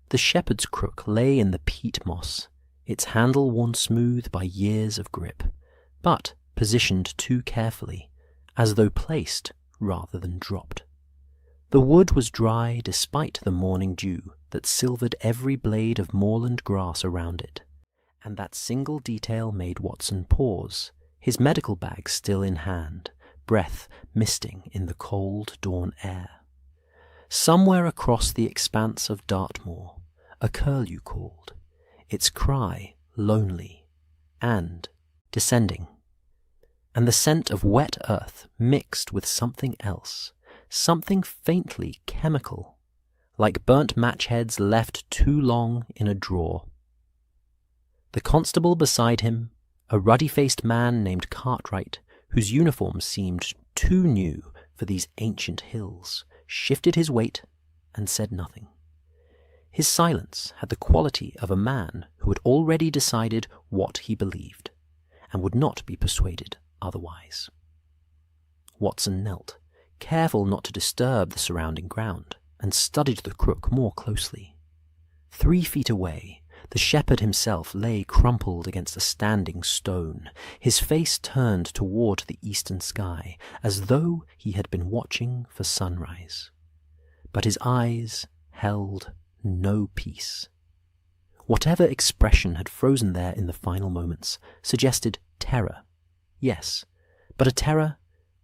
The shepherd's crook lay in the peat moss, its handle worn smooth by years of grip, but positioned too carefully, as though placed rather than dropped. The wood was dry despite the morning dew that silvered every blade of moorland grass around it, and that single detail made Watson pause, his medical bag still in hand, breath misting in the cold dawn air. Somewhere across the expanse of Dartmoor, a curlew called, its cry lonely and descending, and the scent of wet earth mixed with something else, something faintly chemical, like burnt match heads left too long in a drawer. The constable beside him, a ruddy-faced man named Cartwright, whose uniform seemed too new for these ancient hills, shifted his weight and said nothing. His silence had the quality of a man who had already decided what he believed, and would not be persuaded otherwise. Watson knelt, careful not to disturb the surrounding ground, and studied the crook more closely. 3 feet away, the shepherd himself lay crumpled against a standing stone, his face turned toward the eastern sky, as though he had been watching for sunrise. But his eyes held no peace. Whatever expression had frozen there in the final moments suggested terror, yes, but a terror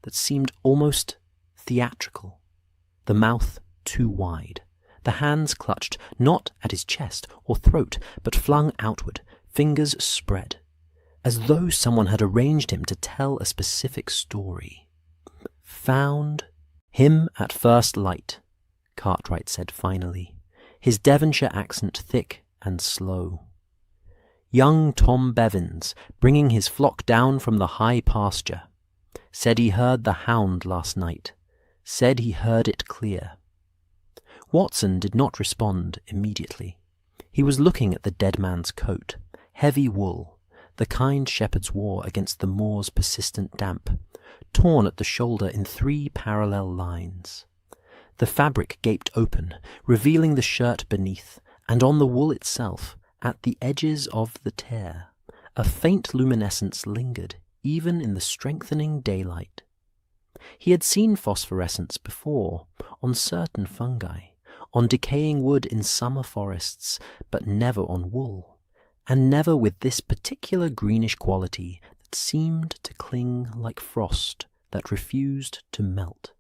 that seemed almost theatrical, the mouth too wide, the hands clutched not at his chest or throat, but flung outward, fingers spread, as though someone had arranged him to tell a specific story. "Found him at first light," Cartwright said finally, his Devonshire accent thick and slow. "Young Tom Bevins, bringing his flock down from the high pasture. Said he heard the hound last night. Said he heard it clear." Watson did not respond immediately. He was looking at the dead man's coat, heavy wool, the kind shepherds wore against the moor's persistent damp, torn at the shoulder in 3 parallel lines. The fabric gaped open, revealing the shirt beneath, and on the wool itself, at the edges of the tear, a faint luminescence lingered even in the strengthening daylight. He had seen phosphorescence before, on certain fungi, on decaying wood in summer forests, but never on wool, and never with this particular greenish quality that seemed to cling like frost that refused to melt.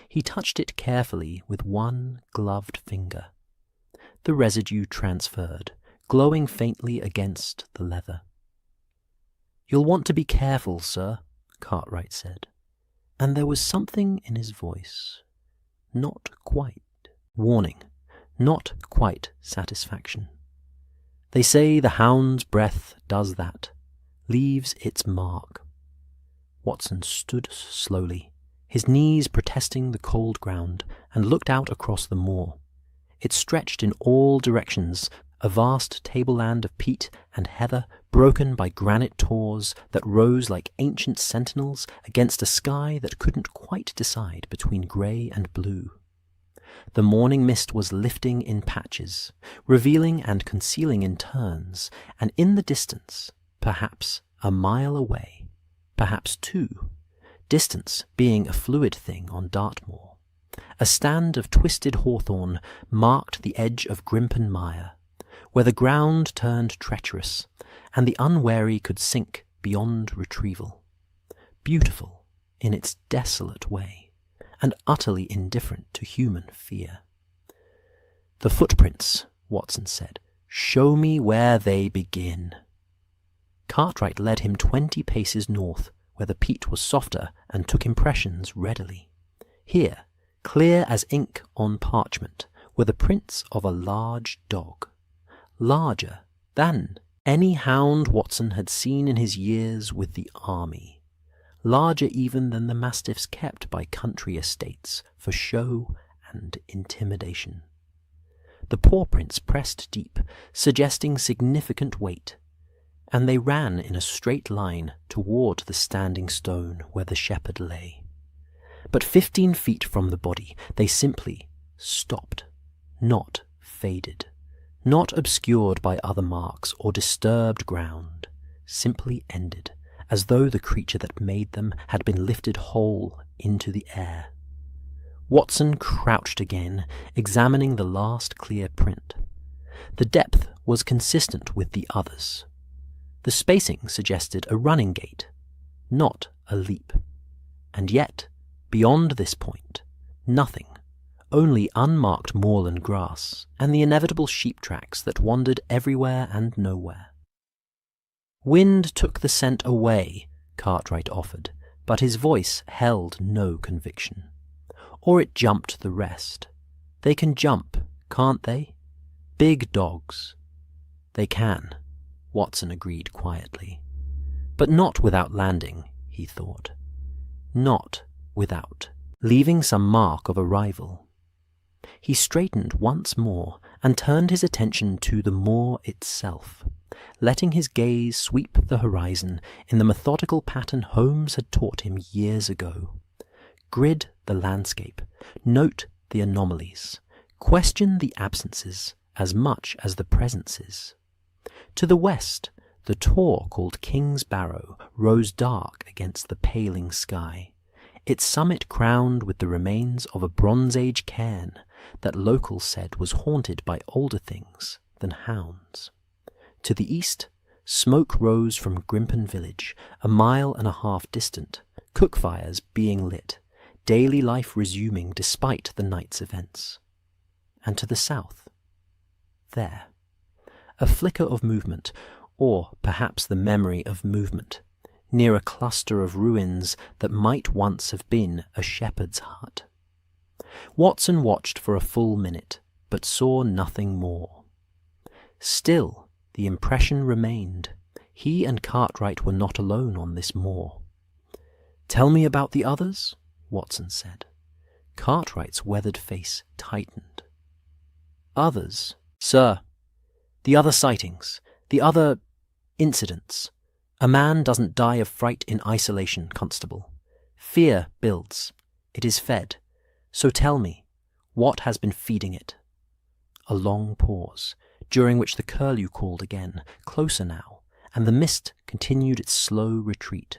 He touched it carefully with one gloved finger. The residue transferred, glowing faintly against the leather. "You'll want to be careful, sir," Cartwright said, and there was something in his voice, not quite warning, not quite satisfaction. "They say the hound's breath does that, leaves its mark." Watson stood slowly, his knees protesting the cold ground, and looked out across the moor. It stretched in all directions, a vast tableland of peat and heather broken by granite tors that rose like ancient sentinels against a sky that couldn't quite decide between grey and blue. The morning mist was lifting in patches, revealing and concealing in turns, and in the distance, perhaps a mile away, perhaps 2, distance being a fluid thing on Dartmoor, a stand of twisted hawthorn marked the edge of Grimpen Mire, where the ground turned treacherous, and the unwary could sink beyond retrieval. Beautiful in its desolate way, and utterly indifferent to human fear. "The footprints," Watson said. "Show me where they begin." Cartwright led him 20 paces north, where the peat was softer and took impressions readily. Here, clear as ink on parchment, were the prints of a large dog, larger than any hound Watson had seen in his years with the army, larger even than the mastiffs kept by country estates for show and intimidation. The paw prints pressed deep, suggesting significant weight, and they ran in a straight line toward the standing stone where the shepherd lay. But 15 feet from the body, they simply stopped, not faded, not obscured by other marks or disturbed ground, simply ended, as though the creature that made them had been lifted whole into the air. Watson crouched again, examining the last clear print. The depth was consistent with the others. The spacing suggested a running gait, not a leap. And yet, beyond this point, nothing, only unmarked moorland grass and the inevitable sheep tracks that wandered everywhere and nowhere. "Wind took the scent away," Cartwright offered, but his voice held no conviction. "Or it jumped the rest. They can jump, can't they? Big dogs." "They can," Watson agreed quietly. "But not without landing," he thought. "Not without leaving some mark of arrival." He straightened once more and turned his attention to the moor itself, letting his gaze sweep the horizon in the methodical pattern Holmes had taught him years ago. Grid the landscape, note the anomalies, question the absences as much as the presences. To the west, the tor called King's Barrow rose dark against the paling sky, its summit crowned with the remains of a Bronze Age cairn that locals said was haunted by older things than hounds. To the east, smoke rose from Grimpen village, a mile and a half distant, cook fires being lit, daily life resuming despite the night's events. And to the south, there, a flicker of movement, or perhaps the memory of movement, near a cluster of ruins that might once have been a shepherd's hut. Watson watched for a full minute, but saw nothing more. Still, the impression remained. He and Cartwright were not alone on this moor. "Tell me about the others," Watson said. Cartwright's weathered face tightened. "Others, sir. The other sightings, the other incidents. A man doesn't die of fright in isolation, Constable. Fear builds. It is fed. So tell me, what has been feeding it?" A long pause, during which the curlew called again, closer now, and the mist continued its slow retreat.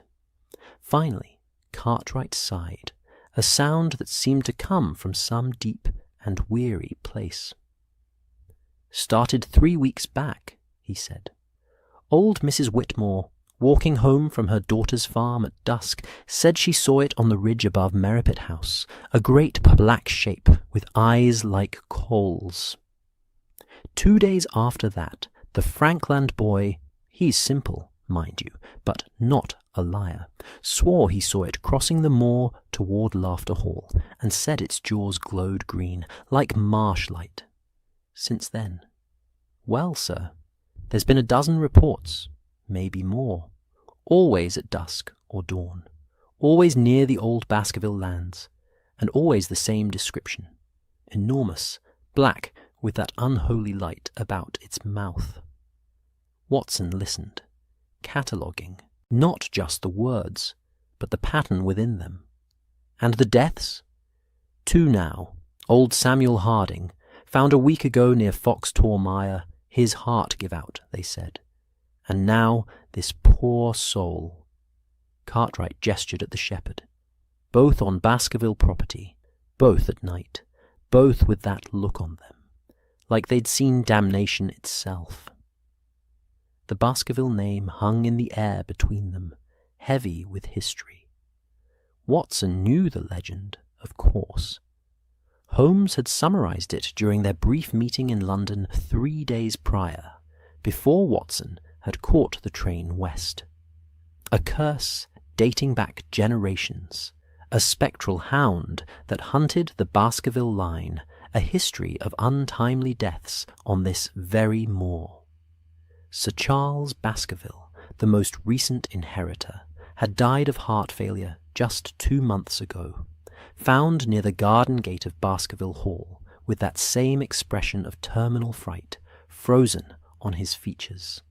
Finally, Cartwright sighed, a sound that seemed to come from some deep and weary place. "Started 3 weeks back," he said. "Old Mrs. Whitmore, walking home from her daughter's farm at dusk, said she saw it on the ridge above Merripit House, a great black shape with eyes like coals. 2 days after that, the Frankland boy, he's simple, mind you, but not a liar, swore he saw it crossing the moor toward Laughter Hall, and said its jaws glowed green, like marsh light. Since then, well, sir, there's been a dozen reports, maybe more, always at dusk or dawn, always near the old Baskerville lands, and always the same description, enormous, black, with that unholy light about its mouth." Watson listened, cataloguing not just the words, but the pattern within them. "And the deaths?" "2 now. Old Samuel Harding, found a week ago near Fox Tor Mire, his heart give out, they said. And now this poor soul." Cartwright gestured at the shepherd. "Both on Baskerville property, both at night, both with that look on them, like they'd seen damnation itself." The Baskerville name hung in the air between them, heavy with history. Watson knew the legend, of course. Holmes had summarized it during their brief meeting in London 3 days prior, before Watson had caught the train west. A curse dating back generations, a spectral hound that hunted the Baskerville line, a history of untimely deaths on this very moor. Sir Charles Baskerville, the most recent inheritor, had died of heart failure just 2 months ago, found near the garden gate of Baskerville Hall, with that same expression of terminal fright frozen on his features.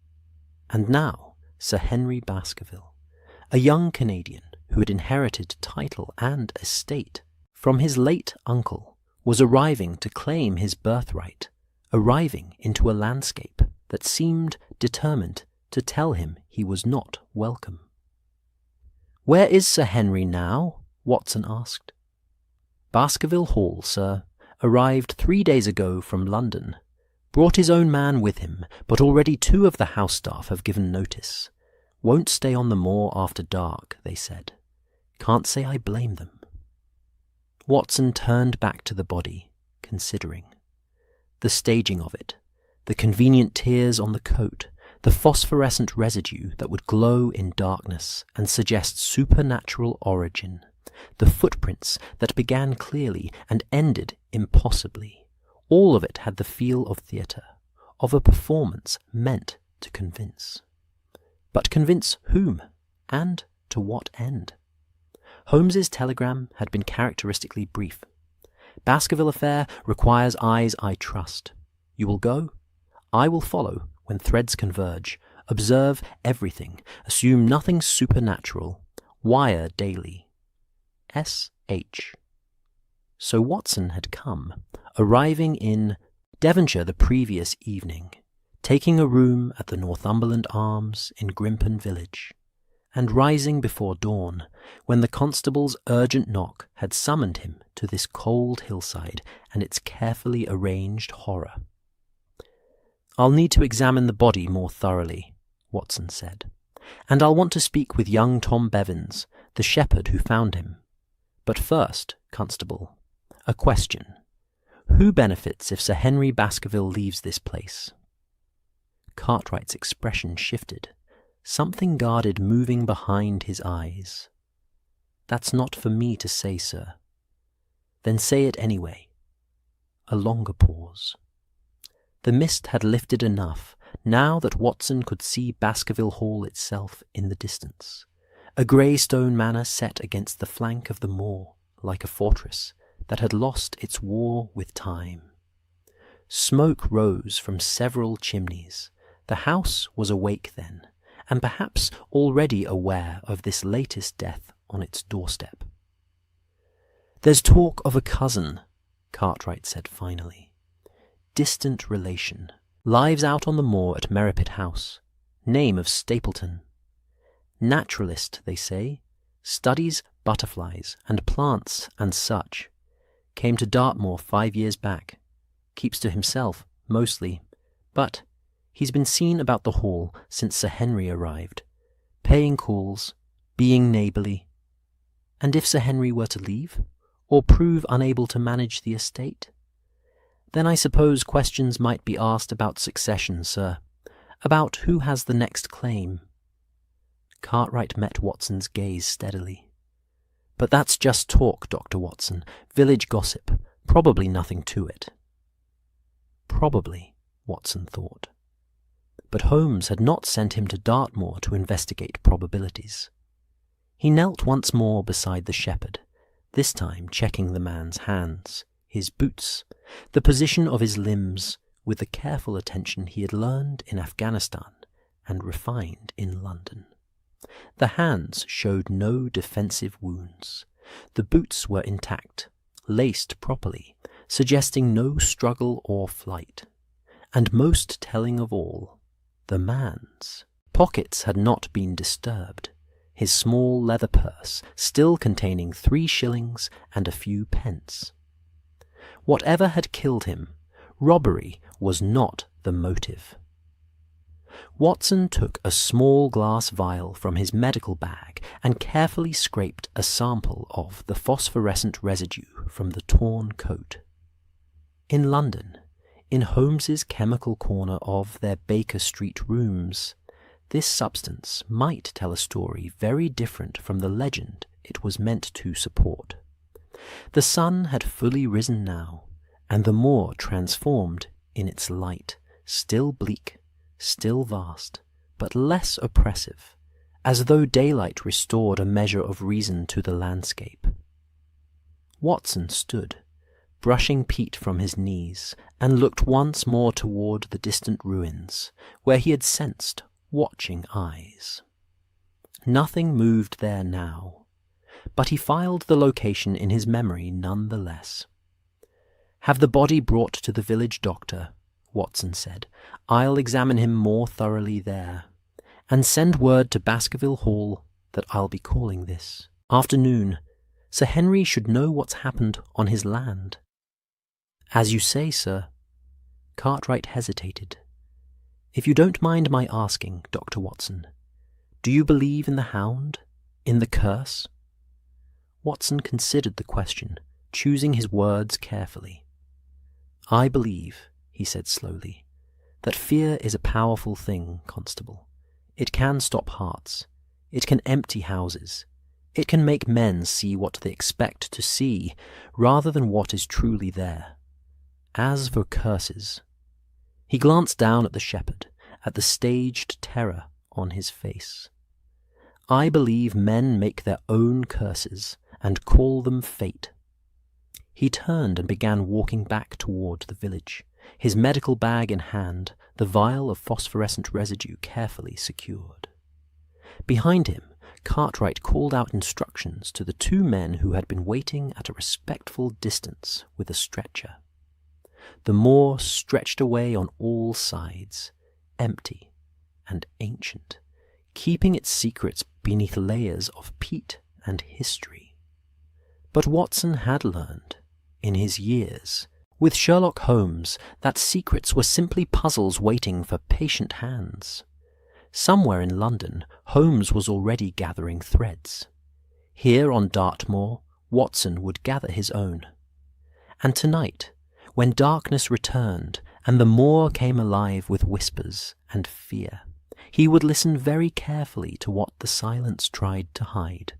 And now Sir Henry Baskerville, a young Canadian who had inherited title and estate from his late uncle, was arriving to claim his birthright, arriving into a landscape that seemed determined to tell him he was not welcome. "Where is Sir Henry now?" Watson asked. "Baskerville Hall, sir. Arrived 3 days ago from London. Brought his own man with him, but already 2 of the house staff have given notice. Won't stay on the moor after dark, they said. Can't say I blame them." Watson turned back to the body, considering. The staging of it, the convenient tears on the coat, the phosphorescent residue that would glow in darkness and suggest supernatural origin, the footprints that began clearly and ended impossibly. All of it had the feel of theatre, of a performance meant to convince. But convince whom, and to what end? Holmes's telegram had been characteristically brief. "Baskerville affair requires eyes I trust. You will go? I will follow when threads converge. Observe everything. Assume nothing supernatural. Wire daily. S.H." So Watson had come, arriving in Devonshire the previous evening, taking a room at the Northumberland Arms in Grimpen village, and rising before dawn, when the constable's urgent knock had summoned him to this cold hillside and its carefully arranged horror. "I'll need to examine the body more thoroughly," Watson said, "and I'll want to speak with young Tom Bevins, the shepherd who found him. But first, Constable, a question. Who benefits if Sir Henry Baskerville leaves this place?" Cartwright's expression shifted. Something guarded moving behind his eyes. "That's not for me to say, sir." "Then say it anyway." A longer pause. The mist had lifted enough, now that Watson could see Baskerville Hall itself in the distance. A grey stone manor set against the flank of the moor, like a fortress that had lost its war with time. Smoke rose from several chimneys. The house was awake then, and perhaps already aware of this latest death on its doorstep. "There's talk of a cousin," Cartwright said finally. "Distant relation. Lives out on the moor at Merripit House. Name of Stapleton. Naturalist, they say. Studies butterflies and plants and such. Came to Dartmoor 5 years back. Keeps to himself, mostly. But he's been seen about the hall since Sir Henry arrived. Paying calls, being neighbourly. And if Sir Henry were to leave, or prove unable to manage the estate, then I suppose questions might be asked about succession, sir. About who has the next claim." Cartwright met Watson's gaze steadily. "But that's just talk, Dr. Watson. Village gossip. Probably nothing to it." Probably, Watson thought. But Holmes had not sent him to Dartmoor to investigate probabilities. He knelt once more beside the shepherd, this time checking the man's hands, his boots, the position of his limbs, with the careful attention he had learned in Afghanistan and refined in London. The hands showed no defensive wounds. The boots were intact, laced properly, suggesting no struggle or flight. And most telling of all, the man's pockets had not been disturbed, his small leather purse still containing 3 shillings and a few pence. Whatever had killed him, robbery was not the motive. Watson took a small glass vial from his medical bag and carefully scraped a sample of the phosphorescent residue from the torn coat. In London, in Holmes's chemical corner of their Baker Street rooms, this substance might tell a story very different from the legend it was meant to support. The sun had fully risen now, and the moor transformed in its light, still bleak, still vast, but less oppressive, as though daylight restored a measure of reason to the landscape. Watson stood, brushing peat from his knees, and looked once more toward the distant ruins, where he had sensed watching eyes. Nothing moved there now, but he filed the location in his memory none the less. Have the body brought to the village doctor, Watson said. "I'll examine him more thoroughly there, and send word to Baskerville Hall that I'll be calling this afternoon. Sir Henry should know what's happened on his land." "As you say, sir." Cartwright hesitated. "If you don't mind my asking, Dr. Watson, do you believe in the hound? In the curse?" Watson considered the question, choosing his words carefully. "I believe," he said slowly, "that fear is a powerful thing, Constable. It can stop hearts. It can empty houses. It can make men see what they expect to see, rather than what is truly there. As for curses—" He glanced down at the shepherd, at the staged terror on his face. "I believe men make their own curses and call them fate." He turned and began walking back toward the village, his medical bag in hand, the vial of phosphorescent residue carefully secured. Behind him, Cartwright called out instructions to the two men who had been waiting at a respectful distance with a stretcher. The moor stretched away on all sides, empty and ancient, keeping its secrets beneath layers of peat and history. But Watson had learned, in his years, with Sherlock Holmes, that secrets were simply puzzles waiting for patient hands. Somewhere in London, Holmes was already gathering threads. Here on Dartmoor, Watson would gather his own. And tonight, when darkness returned and the moor came alive with whispers and fear, he would listen very carefully to what the silence tried to hide.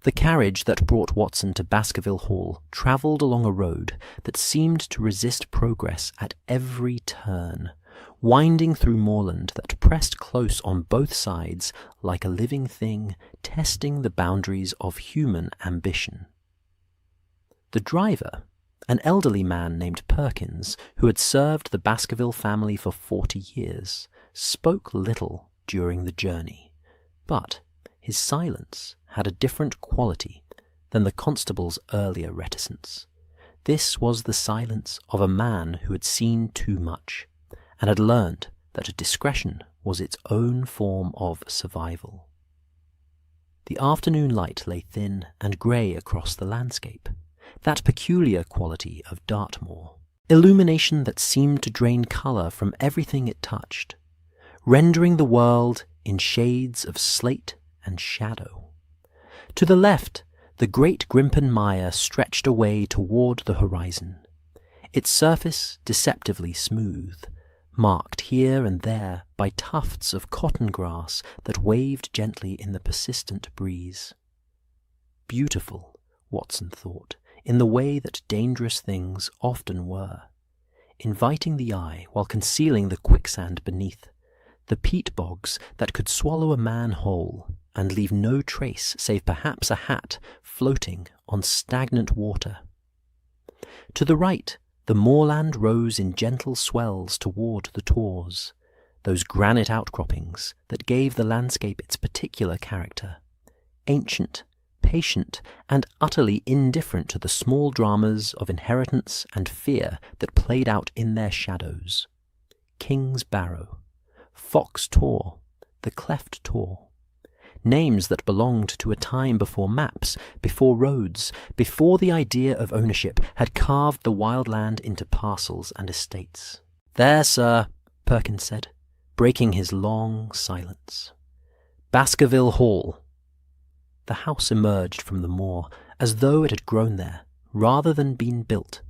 The carriage that brought Watson to Baskerville Hall travelled along a road that seemed to resist progress at every turn, winding through moorland that pressed close on both sides like a living thing testing the boundaries of human ambition. The driver, an elderly man named Perkins, who had served the Baskerville family for 40 years, spoke little during the journey, but his silence had a different quality than the constable's earlier reticence. This was the silence of a man who had seen too much, and had learned that discretion was its own form of survival. The afternoon light lay thin and grey across the landscape, that peculiar quality of Dartmoor, illumination that seemed to drain colour from everything it touched, rendering the world in shades of slate and shadow. To the left, the great Grimpen Mire stretched away toward the horizon, its surface deceptively smooth, marked here and there by tufts of cotton grass that waved gently in the persistent breeze. Beautiful, Watson thought, in the way that dangerous things often were, inviting the eye while concealing the quicksand beneath, the peat bogs that could swallow a man whole and leave no trace save perhaps a hat floating on stagnant water. To the right, the moorland rose in gentle swells toward the tors, those granite outcroppings that gave the landscape its particular character, ancient, patient, and utterly indifferent to the small dramas of inheritance and fear that played out in their shadows. King's Barrow, Fox Tor, the Cleft Tor, names that belonged to a time before maps, before roads, before the idea of ownership had carved the wild land into parcels and estates. "There, sir," Perkins said, breaking his long silence. "Baskerville Hall." The house emerged from the moor as though it had grown there, rather than been built.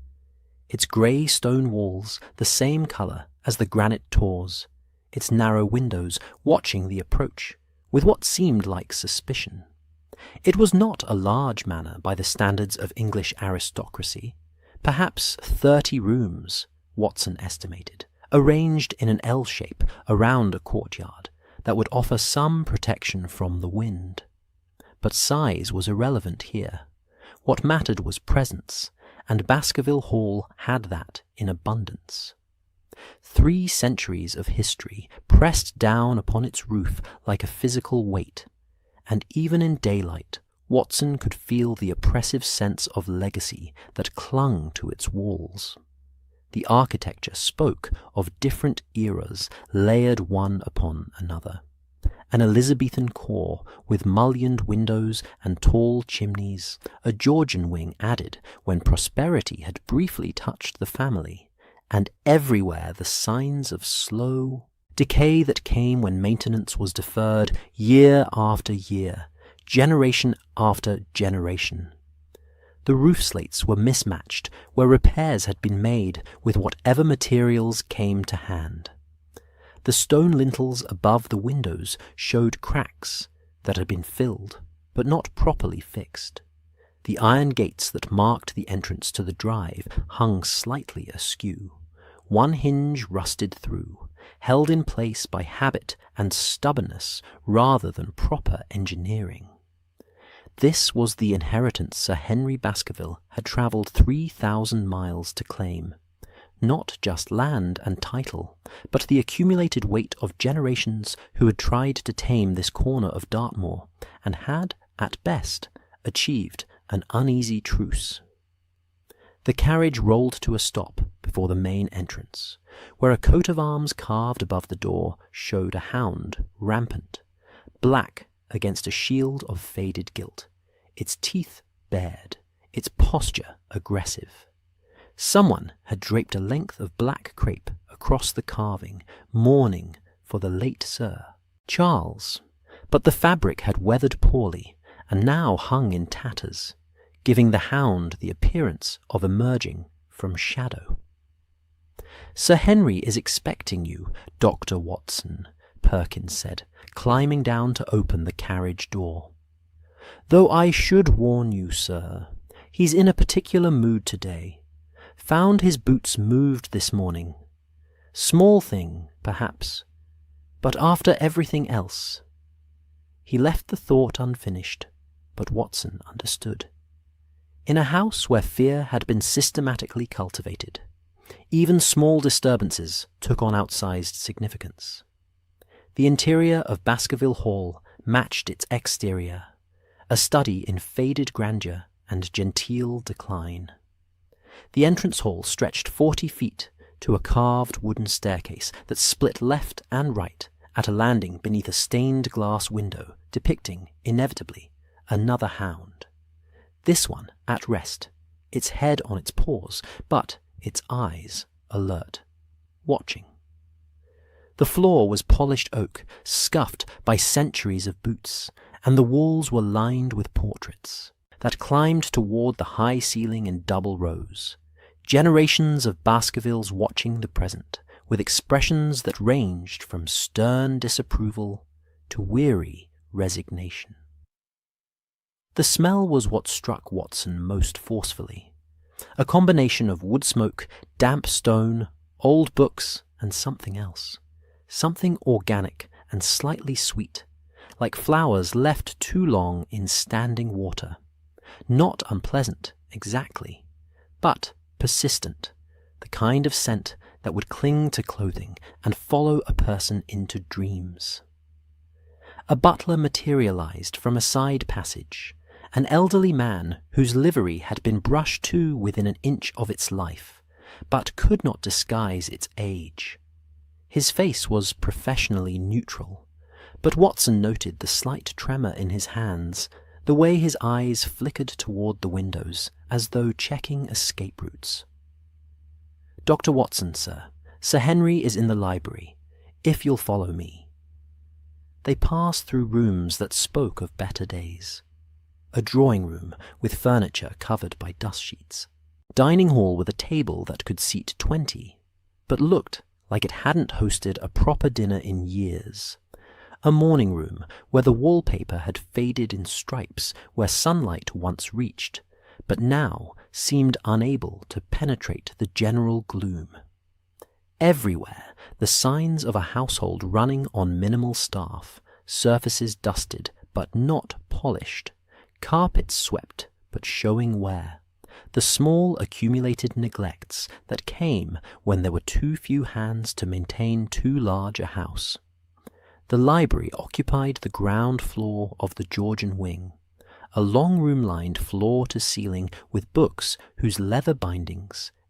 Its grey stone walls the same colour as the granite tors, its narrow windows watching the approach with what seemed like suspicion. It was not a large manor by the standards of English aristocracy, perhaps 30 rooms, Watson estimated, arranged in an L shape around a courtyard that would offer some protection from the wind. But size was irrelevant here. What mattered was presence, and Baskerville Hall had that in abundance. 3 centuries of history pressed down upon its roof like a physical weight, and even in daylight Watson could feel the oppressive sense of legacy that clung to its walls. The architecture spoke of different eras layered one upon another. An Elizabethan core with mullioned windows and tall chimneys, a Georgian wing added when prosperity had briefly touched the family, and everywhere the signs of slow decay that came when maintenance was deferred year after year, generation after generation. The roof slates were mismatched where repairs had been made with whatever materials came to hand. The stone lintels above the windows showed cracks that had been filled, but not properly fixed. The iron gates that marked the entrance to the drive hung slightly askew, one hinge rusted through, held in place by habit and stubbornness rather than proper engineering. This was the inheritance Sir Henry Baskerville had travelled 3,000 miles to claim. Not just land and title, but the accumulated weight of generations who had tried to tame this corner of Dartmoor, and had, at best, achieved an uneasy truce. The carriage rolled to a stop before the main entrance, where a coat of arms carved above the door showed a hound, rampant, black against a shield of faded gilt, its teeth bared, its posture aggressive. Someone had draped a length of black crape across the carving, mourning for the late Sir Charles, but the fabric had weathered poorly and now hung in tatters, giving the hound the appearance of emerging from shadow. "Sir Henry is expecting you, Dr. Watson," Perkins said, climbing down to open the carriage door. "Though I should warn you, sir, he's in a particular mood today. Found his boots moved this morning. Small thing, perhaps, but after everything else." He left the thought unfinished, but Watson understood. In a house where fear had been systematically cultivated, even small disturbances took on outsized significance. The interior of Baskerville Hall matched its exterior, a study in faded grandeur and genteel decline. The entrance hall stretched 40 feet to a carved wooden staircase that split left and right at a landing beneath a stained glass window depicting, inevitably, another hound. This one at rest, its head on its paws, but its eyes alert, watching. The floor was polished oak, scuffed by centuries of boots, and the walls were lined with portraits that climbed toward the high ceiling in double rows. Generations of Baskervilles watching the present, with expressions that ranged from stern disapproval to weary resignation. The smell was what struck Watson most forcefully, a combination of wood smoke, damp stone, old books, and something else. Something organic and slightly sweet, like flowers left too long in standing water. Not unpleasant, exactly, but persistent, the kind of scent that would cling to clothing and follow a person into dreams. A butler materialized from a side passage, an elderly man whose livery had been brushed to within an inch of its life, but could not disguise its age. His face was professionally neutral, but Watson noted the slight tremor in his hands, the way his eyes flickered toward the windows, as though checking escape routes. "Dr. Watson, sir. Sir Henry is in the library, if you'll follow me." They passed through rooms that spoke of better days. A drawing room with furniture covered by dust sheets. Dining hall with a table that could seat 20, but looked like it hadn't hosted a proper dinner in years. A morning room where the wallpaper had faded in stripes where sunlight once reached, but now seemed unable to penetrate the general gloom. Everywhere the signs of a household running on minimal staff, surfaces dusted but not polished, carpets swept but showing wear. The small accumulated neglects that came when there were too few hands to maintain too large a house. The library occupied the ground floor of the Georgian wing, a long room lined floor to ceiling with books whose leather bindings,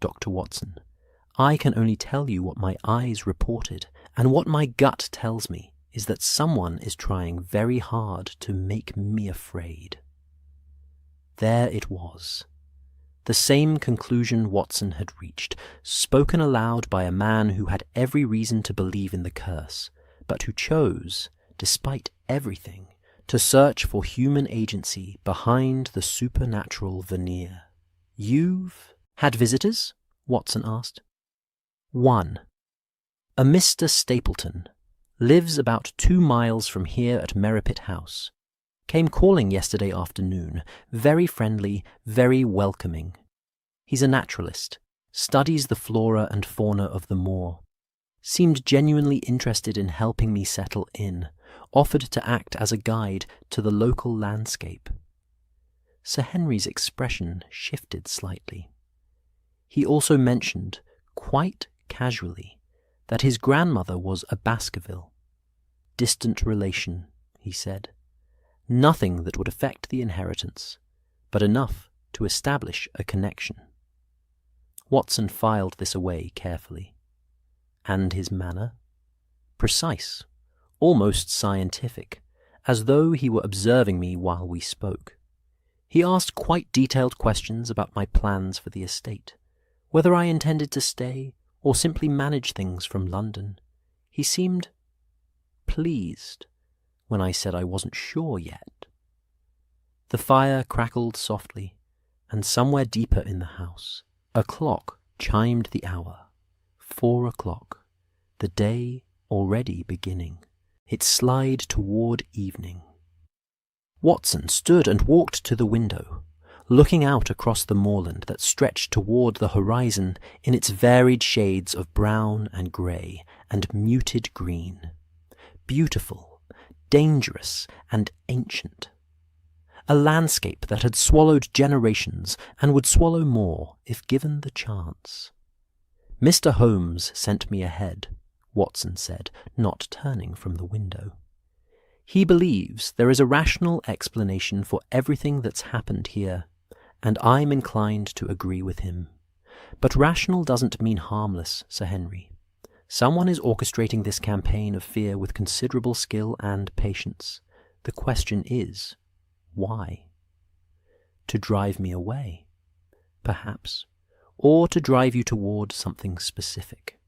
Dr. Watson. I can only tell you what my eyes reported, and what my gut tells me is that someone is trying very hard to make me afraid." There it was. The same conclusion Watson had reached, spoken aloud by a man who had every reason to believe in the curse, but who chose, despite everything, to search for human agency behind the supernatural veneer. "You've had visitors?" Watson asked. "One. A Mr. Stapleton. Lives about 2 miles from here at Merripit House. Came calling yesterday afternoon. Very friendly, very welcoming. He's a naturalist. Studies the flora and fauna of the moor. Seemed genuinely interested in helping me settle in. Offered to act as a guide to the local landscape." Sir Henry's expression shifted slightly. He also mentioned, quite casually, that his grandmother was a Baskerville. "Distant relation," he said. "Nothing that would affect the inheritance, but enough to establish a connection." Watson filed this away carefully. And his manner? Precise, almost scientific, as though he were observing me while we spoke. He asked quite detailed questions about my plans for the estate, whether I intended to stay or simply manage things from London. He seemed pleased when I said I wasn't sure yet. The fire crackled softly, and somewhere deeper in the house, a clock chimed the hour. 4 o'clock, the day already beginning, its slide toward evening. Watson stood and walked to the window, looking out across the moorland that stretched toward the horizon in its varied shades of brown and grey and muted green. Beautiful, dangerous, and ancient. A landscape that had swallowed generations and would swallow more if given the chance. "Mr. Holmes sent me ahead," Watson said, not turning from the window. "He believes there is a rational explanation for everything that's happened here, and I'm inclined to agree with him. But rational doesn't mean harmless, Sir Henry. Someone is orchestrating this campaign of fear with considerable skill and patience. The question is, why? To drive me away, perhaps, or to drive you toward something specific.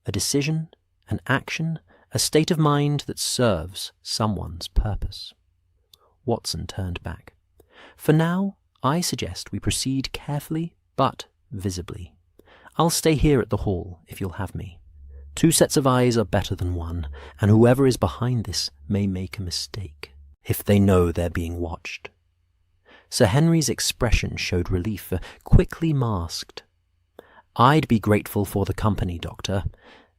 A decision, an action, a state of mind that serves someone's purpose." Watson turned back. "For now, I suggest we proceed carefully but visibly. I'll stay here at the hall if you'll have me. 2 sets of eyes are better than 1, and whoever is behind this may make a mistake, if they know they're being watched." Sir Henry's expression showed relief, quickly masked. "I'd be grateful for the company, Doctor.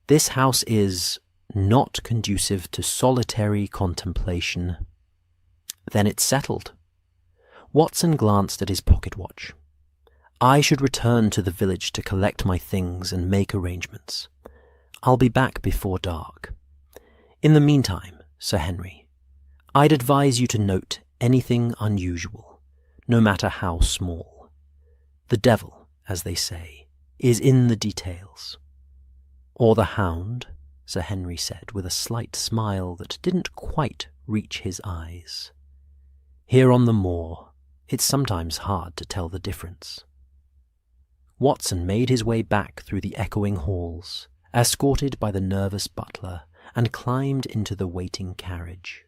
This house is not conducive to solitary contemplation." "Then it's settled." Watson glanced at his pocket watch. "I should return to the village to collect my things and make arrangements. I'll be back before dark. In the meantime, Sir Henry, I'd advise you to note anything unusual, no matter how small. The devil, as they say, is in the details." "Or the hound," Sir Henry said with a slight smile that didn't quite reach his eyes. "Here on the moor, it's sometimes hard to tell the difference." Watson made his way back through the echoing halls, escorted by the nervous butler, and climbed into the waiting carriage.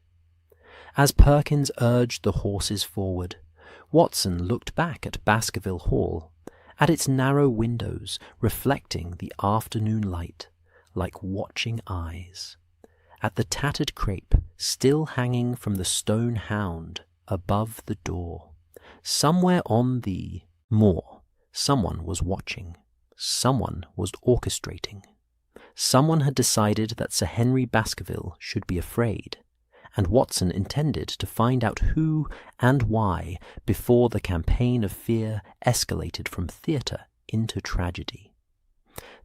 As Perkins urged the horses forward, Watson looked back at Baskerville Hall, at its narrow windows reflecting the afternoon light like watching eyes, at the tattered crape still hanging from the stone hound above the door. Somewhere on the moor, someone was watching, someone was orchestrating. Someone had decided that Sir Henry Baskerville should be afraid, and Watson intended to find out who and why before the campaign of fear escalated from theatre into tragedy.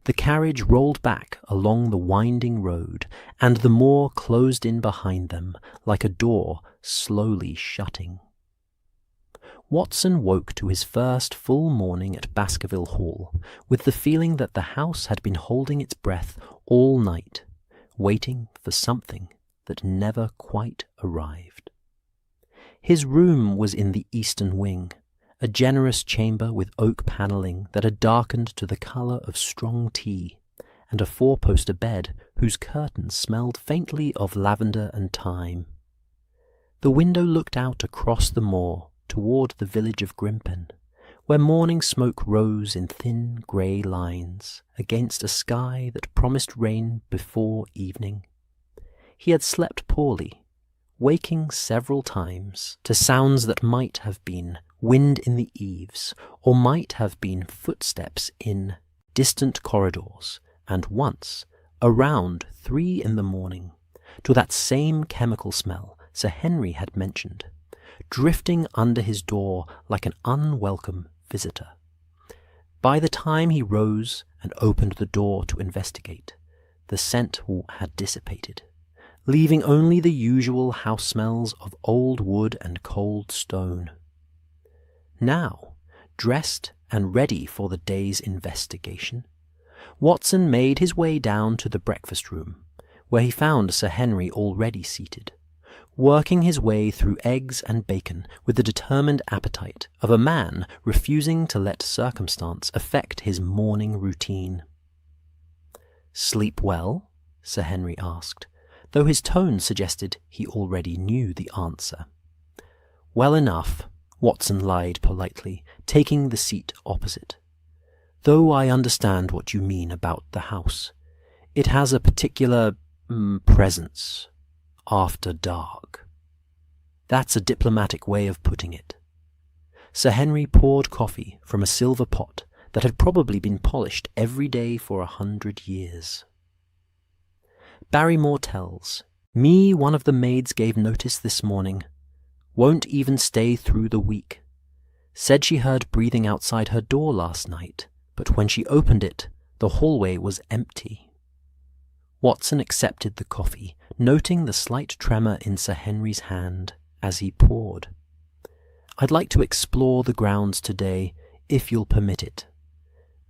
The carriage rolled back along the winding road, and the moor closed in behind them like a door slowly shutting. Watson woke to his first full morning at Baskerville Hall with the feeling that the house had been holding its breath all night, waiting for something that never quite arrived. His room was in the eastern wing, a generous chamber with oak panelling that had darkened to the colour of strong tea, and a four-poster bed whose curtains smelled faintly of lavender and thyme. The window looked out across the moor toward the village of Grimpen, where morning smoke rose in thin grey lines against a sky that promised rain before evening. He had slept poorly, waking several times to sounds that might have been wind in the eaves, or might have been footsteps in distant corridors, and once, around 3 in the morning, to that same chemical smell Sir Henry had mentioned, drifting under his door like an unwelcome visitor. By the time he rose and opened the door to investigate, the scent had dissipated, leaving only the usual house smells of old wood and cold stone. Now, dressed and ready for the day's investigation, Watson made his way down to the breakfast room, where he found Sir Henry already seated, working his way through eggs and bacon with the determined appetite of a man refusing to let circumstance affect his morning routine. "Sleep well?" Sir Henry asked, though his tone suggested he already knew the answer. "Well enough," Watson lied politely, taking the seat opposite. "Though I understand what you mean about the house. It has a particular presence after dark. That's a diplomatic way of putting it." Sir Henry poured coffee from a silver pot that had probably been polished every day for 100 years. "Barrymore tells me one of the maids gave notice this morning. Won't even stay through the week. Said she heard breathing outside her door last night, but when she opened it, the hallway was empty." Watson accepted the coffee, noting the slight tremor in Sir Henry's hand as he poured. "I'd like to explore the grounds today, if you'll permit it.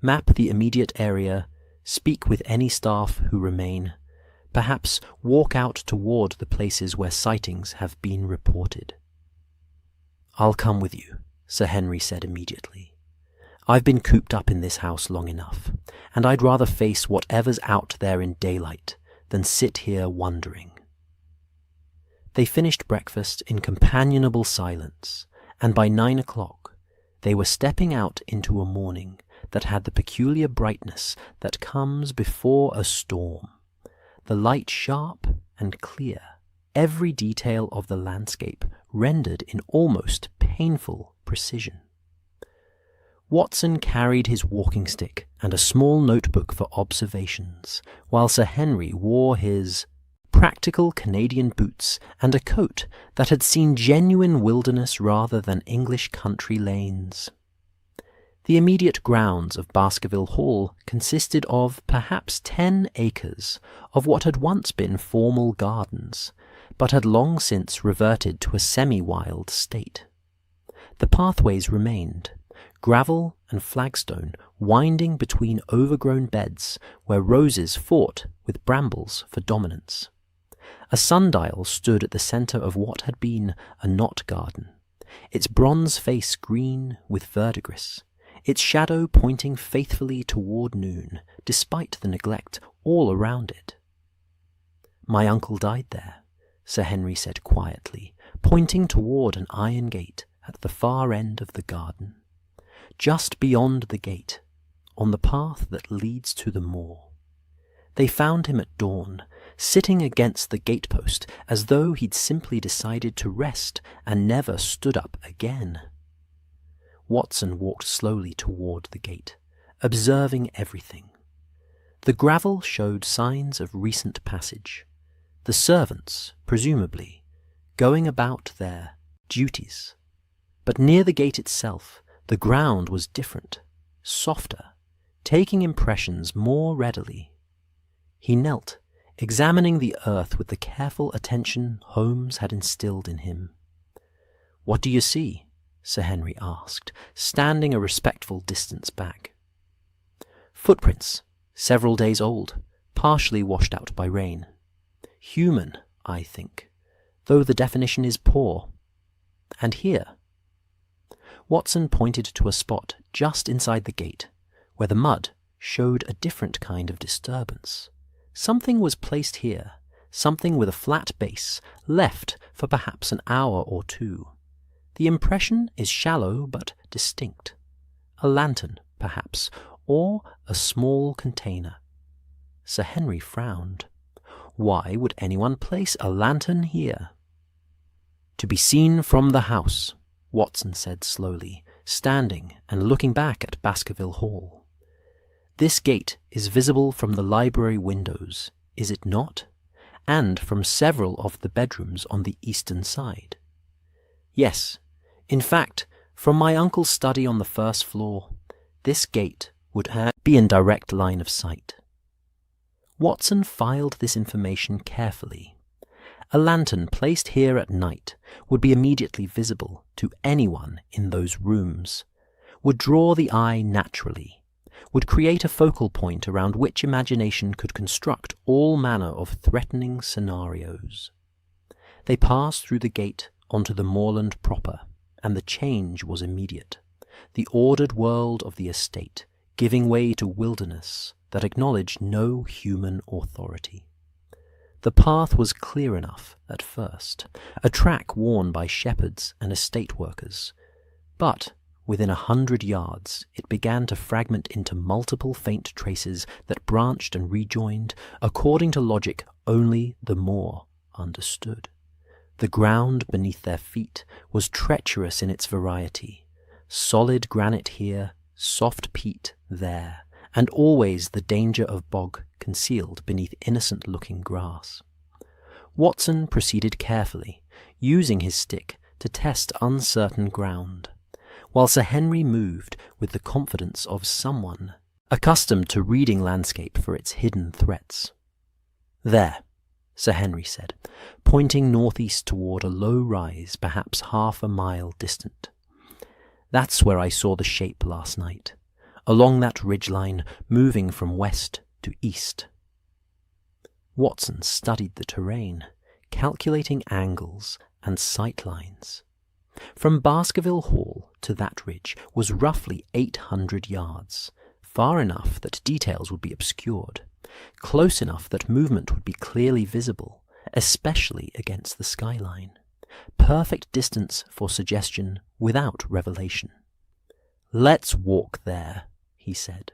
Map the immediate area, speak with any staff who remain, perhaps walk out toward the places where sightings have been reported." "I'll come with you," Sir Henry said immediately. "I've been cooped up in this house long enough, and I'd rather face whatever's out there in daylight than sit here wondering." They finished breakfast in companionable silence, and by 9 o'clock they were stepping out into a morning that had the peculiar brightness that comes before a storm, the light sharp and clear, every detail of the landscape rendered in almost painful precision. Watson carried his walking stick and a small notebook for observations, while Sir Henry wore his practical Canadian boots and a coat that had seen genuine wilderness rather than English country lanes. The immediate grounds of Baskerville Hall consisted of perhaps 10 acres of what had once been formal gardens, but had long since reverted to a semi-wild state. The pathways remained, gravel and flagstone winding between overgrown beds where roses fought with brambles for dominance. A sundial stood at the centre of what had been a knot garden, its bronze face green with verdigris, its shadow pointing faithfully toward noon, despite the neglect all around it. "My uncle died there," Sir Henry said quietly, pointing toward an iron gate at the far end of the garden. Just beyond the gate, on the path that leads to the moor. They found him at dawn, sitting against the gatepost as though he'd simply decided to rest and never stood up again. Watson walked slowly toward the gate, observing everything. The gravel showed signs of recent passage, the servants, presumably, going about their duties. But near the gate itself, the ground was different, softer, taking impressions more readily. He knelt, examining the earth with the careful attention Holmes had instilled in him. "What do you see?" Sir Henry asked, standing a respectful distance back. Footprints, several days old, partially washed out by rain. Human, I think, though the definition is poor. And here. Watson pointed to a spot just inside the gate, where the mud showed a different kind of disturbance. Something was placed here, something with a flat base, left for perhaps an hour or two. The impression is shallow but distinct. A lantern, perhaps, or a small container. Sir Henry frowned. Why would anyone place a lantern here? To be seen from the house, Watson said slowly, standing and looking back at Baskerville Hall. This gate is visible from the library windows, is it not? And from several of the bedrooms on the eastern side. Yes, in fact, from my uncle's study on the first floor, this gate would be in direct line of sight. Watson filed this information carefully. A lantern placed here at night would be immediately visible to anyone in those rooms, would draw the eye naturally, would create a focal point around which imagination could construct all manner of threatening scenarios. They passed through the gate onto the moorland proper, and the change was immediate. The ordered world of the estate giving way to wilderness that acknowledged no human authority. The path was clear enough at first, a track worn by shepherds and estate workers, but within 100 yards it began to fragment into multiple faint traces that branched and rejoined according to logic only the Moor understood. The ground beneath their feet was treacherous in its variety, solid granite here, soft peat there, and always the danger of bog concealed beneath innocent-looking grass. Watson proceeded carefully, using his stick to test uncertain ground, while Sir Henry moved with the confidence of someone accustomed to reading landscape for its hidden threats. There, Sir Henry said, pointing northeast toward a low rise perhaps half a mile distant. That's where I saw the shape last night, along that ridgeline moving from west to east. Watson studied the terrain, calculating angles and sight lines. From Baskerville Hall to that ridge was roughly 800 yards, far enough that details would be obscured, close enough that movement would be clearly visible, especially against the skyline. Perfect distance for suggestion without revelation. "Let's walk there," he said.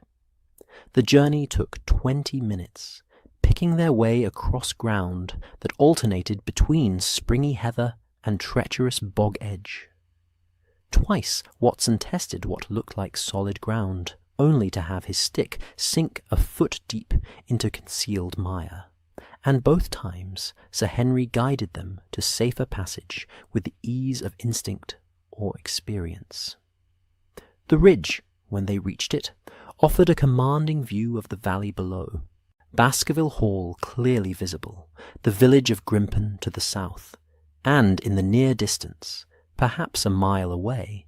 The journey took 20 minutes, picking their way across ground that alternated between springy heather and treacherous bog edge. Twice Watson tested what looked like solid ground, only to have his stick sink a foot deep into concealed mire, and both times Sir Henry guided them to safer passage with the ease of instinct or experience. The ridge, when they reached it, offered a commanding view of the valley below. Baskerville Hall clearly visible, the village of Grimpen to the south, and in the near distance, perhaps a mile away,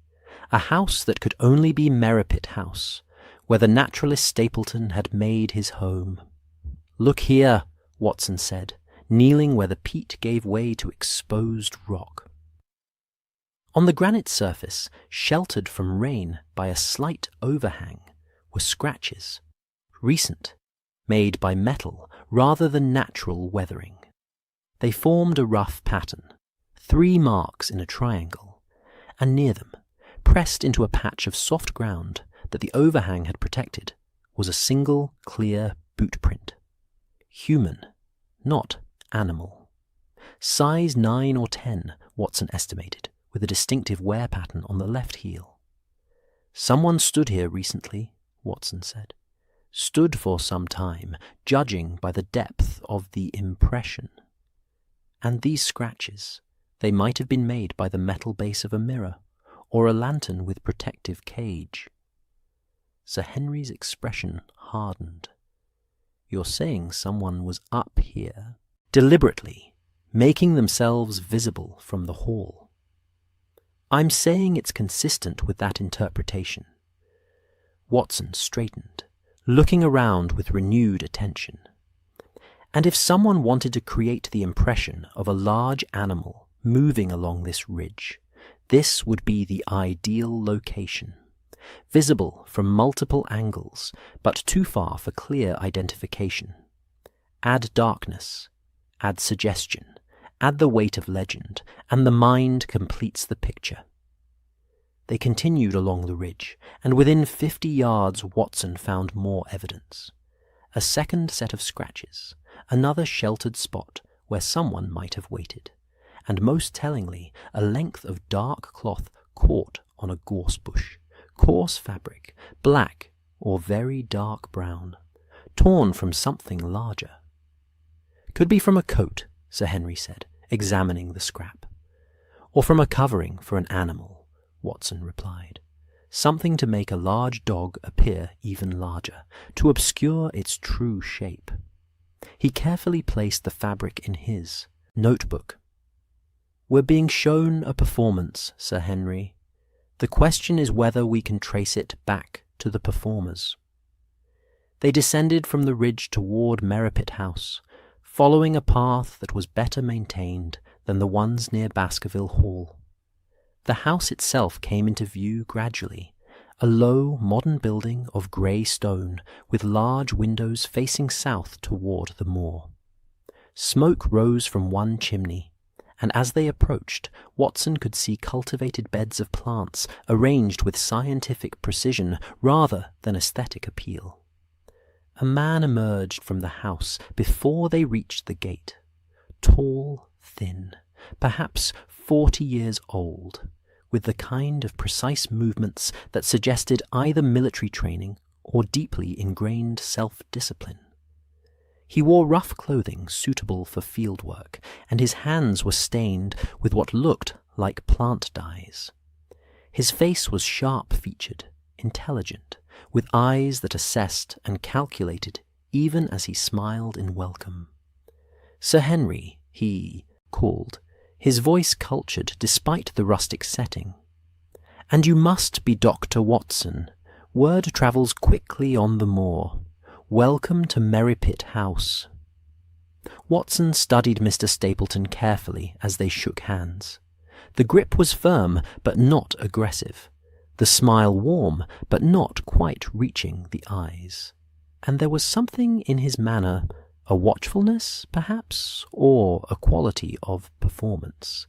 a house that could only be Merripit House, where the naturalist Stapleton had made his home. "Look here," Watson said, kneeling where the peat gave way to exposed rock. On the granite surface, sheltered from rain by a slight overhang, were scratches, recent, made by metal rather than natural weathering. They formed a rough pattern, 3 marks in a triangle, and near them, pressed into a patch of soft ground that the overhang had protected, was a single clear boot print. Human, not animal. Size 9 or 10, Watson estimated, with a distinctive wear pattern on the left heel. "Someone stood here recently," Watson said. "Stood for some time, judging by the depth of the impression. And these scratches, they might have been made by the metal base of a mirror, or a lantern with protective cage." Sir Henry's expression hardened. "You're saying someone was up here, deliberately, making themselves visible from the hall?" I'm saying it's consistent with that interpretation." Watson straightened, looking around with renewed attention. "And if someone wanted to create the impression of a large animal moving along this ridge, this would be the ideal location. Visible from multiple angles, but too far for clear identification. Add darkness, add suggestion, add the weight of legend, and the mind completes the picture." They continued along the ridge, and within 50 yards Watson found more evidence. A second set of scratches, another sheltered spot where someone might have waited, and most tellingly, a length of dark cloth caught on a gorse bush, coarse fabric, black or very dark brown, torn from something larger. "Could be from a coat," Sir Henry said, examining the scrap. "Or from a covering for an animal," Watson replied. "Something to make a large dog appear even larger, to obscure its true shape." He carefully placed the fabric in his notebook. "We're being shown a performance, Sir Henry. The question is whether we can trace it back to the performers." They descended from the ridge toward Merripit House, following a path that was better maintained than the ones near Baskerville Hall. The house itself came into view gradually, a low, modern building of grey stone with large windows facing south toward the moor. Smoke rose from one chimney, and as they approached, Watson could see cultivated beds of plants arranged with scientific precision rather than aesthetic appeal. A man emerged from the house before they reached the gate, tall, thin, perhaps 40 years old, with the kind of precise movements that suggested either military training or deeply ingrained self-discipline. He wore rough clothing suitable for field work, and his hands were stained with what looked like plant dyes. His face was sharp-featured, intelligent, with eyes that assessed and calculated even as he smiled in welcome. "Sir Henry," he called, his voice cultured despite the rustic setting. "And you must be Dr. Watson. Word travels quickly on the moor. Welcome to Merripit House." Watson studied Mr. Stapleton carefully as they shook hands. The grip was firm but not aggressive, the smile warm but not quite reaching the eyes. And there was something in his manner, a watchfulness, perhaps, or a quality of performance,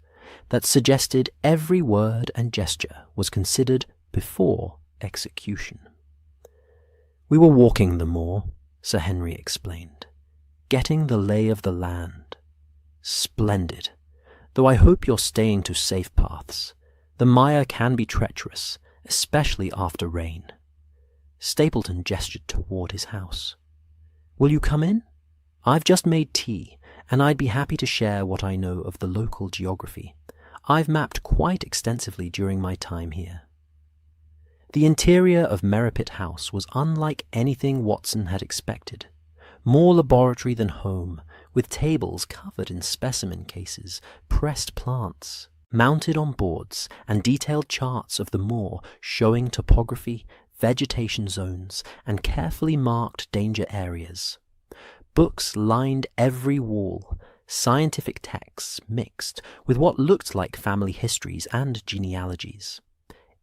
that suggested every word and gesture was considered before execution. "We were walking the moor," Sir Henry explained, "getting the lay of the land. Splendid, though I hope you're staying to safe paths. The mire can be treacherous, especially after rain." Stapleton gestured toward his house. "Will you come in? I've just made tea, and I'd be happy to share what I know of the local geography. I've mapped quite extensively during my time here." The interior of Merripit House was unlike anything Watson had expected. More laboratory than home, with tables covered in specimen cases, pressed plants mounted on boards, and detailed charts of the moor showing topography, vegetation zones, and carefully marked danger areas. Books lined every wall, scientific texts mixed with what looked like family histories and genealogies.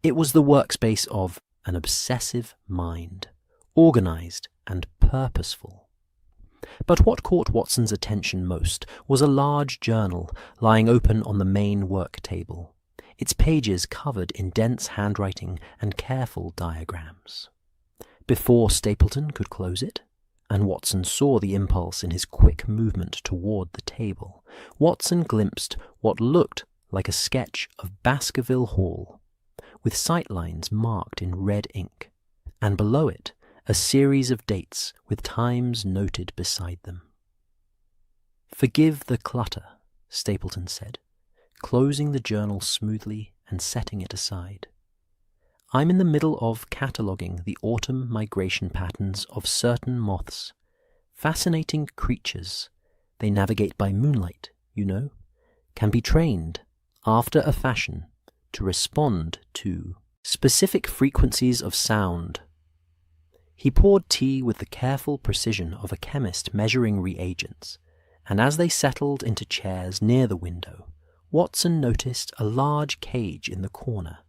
It was the workspace of an obsessive mind, organized and purposeful. But what caught Watson's attention most was a large journal lying open on the main work table, its pages covered in dense handwriting and careful diagrams. Before Stapleton could close it, and Watson saw the impulse in his quick movement toward the table, Watson glimpsed what looked like a sketch of Baskerville Hall, with sightlines marked in red ink, and below it a series of dates with times noted beside them. "Forgive the clutter," Stapleton said, closing the journal smoothly and setting it aside. "I'm in the middle of cataloguing the autumn migration patterns of certain moths. Fascinating creatures. They navigate by moonlight, you know. Can be trained, after a fashion, to respond to specific frequencies of sound. He poured tea with the careful precision of a chemist measuring reagents, and as they settled into chairs near the window, Watson noticed a large cage in the corner,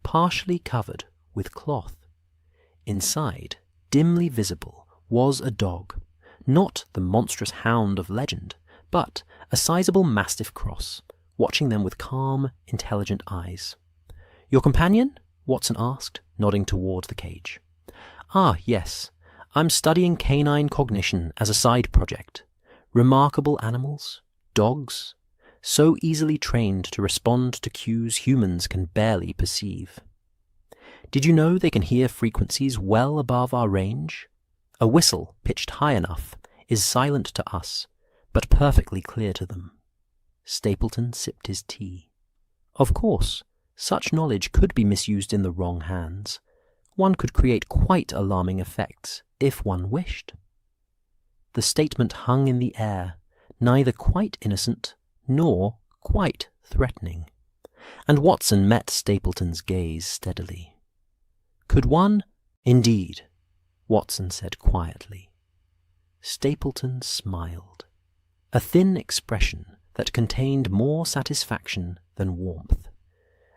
partially covered with cloth. Inside, dimly visible, was a dog, not the monstrous hound of legend, but a sizable mastiff cross, watching them with calm, intelligent eyes. "Your companion?" Watson asked, nodding toward the cage. "Ah, yes. I'm studying canine cognition as a side project. Remarkable animals, dogs, so easily trained to respond to cues humans can barely perceive. Did you know they can hear frequencies well above our range? A whistle pitched high enough is silent to us, but perfectly clear to them." Stapleton sipped his tea. Of course, such knowledge could be misused in the wrong hands. One could create quite alarming effects if one wished. The statement hung in the air, neither quite innocent nor quite threatening, and Watson met Stapleton's gaze steadily. "Could one?" "Indeed," Watson said quietly. Stapleton smiled, a thin expression that contained more satisfaction than warmth,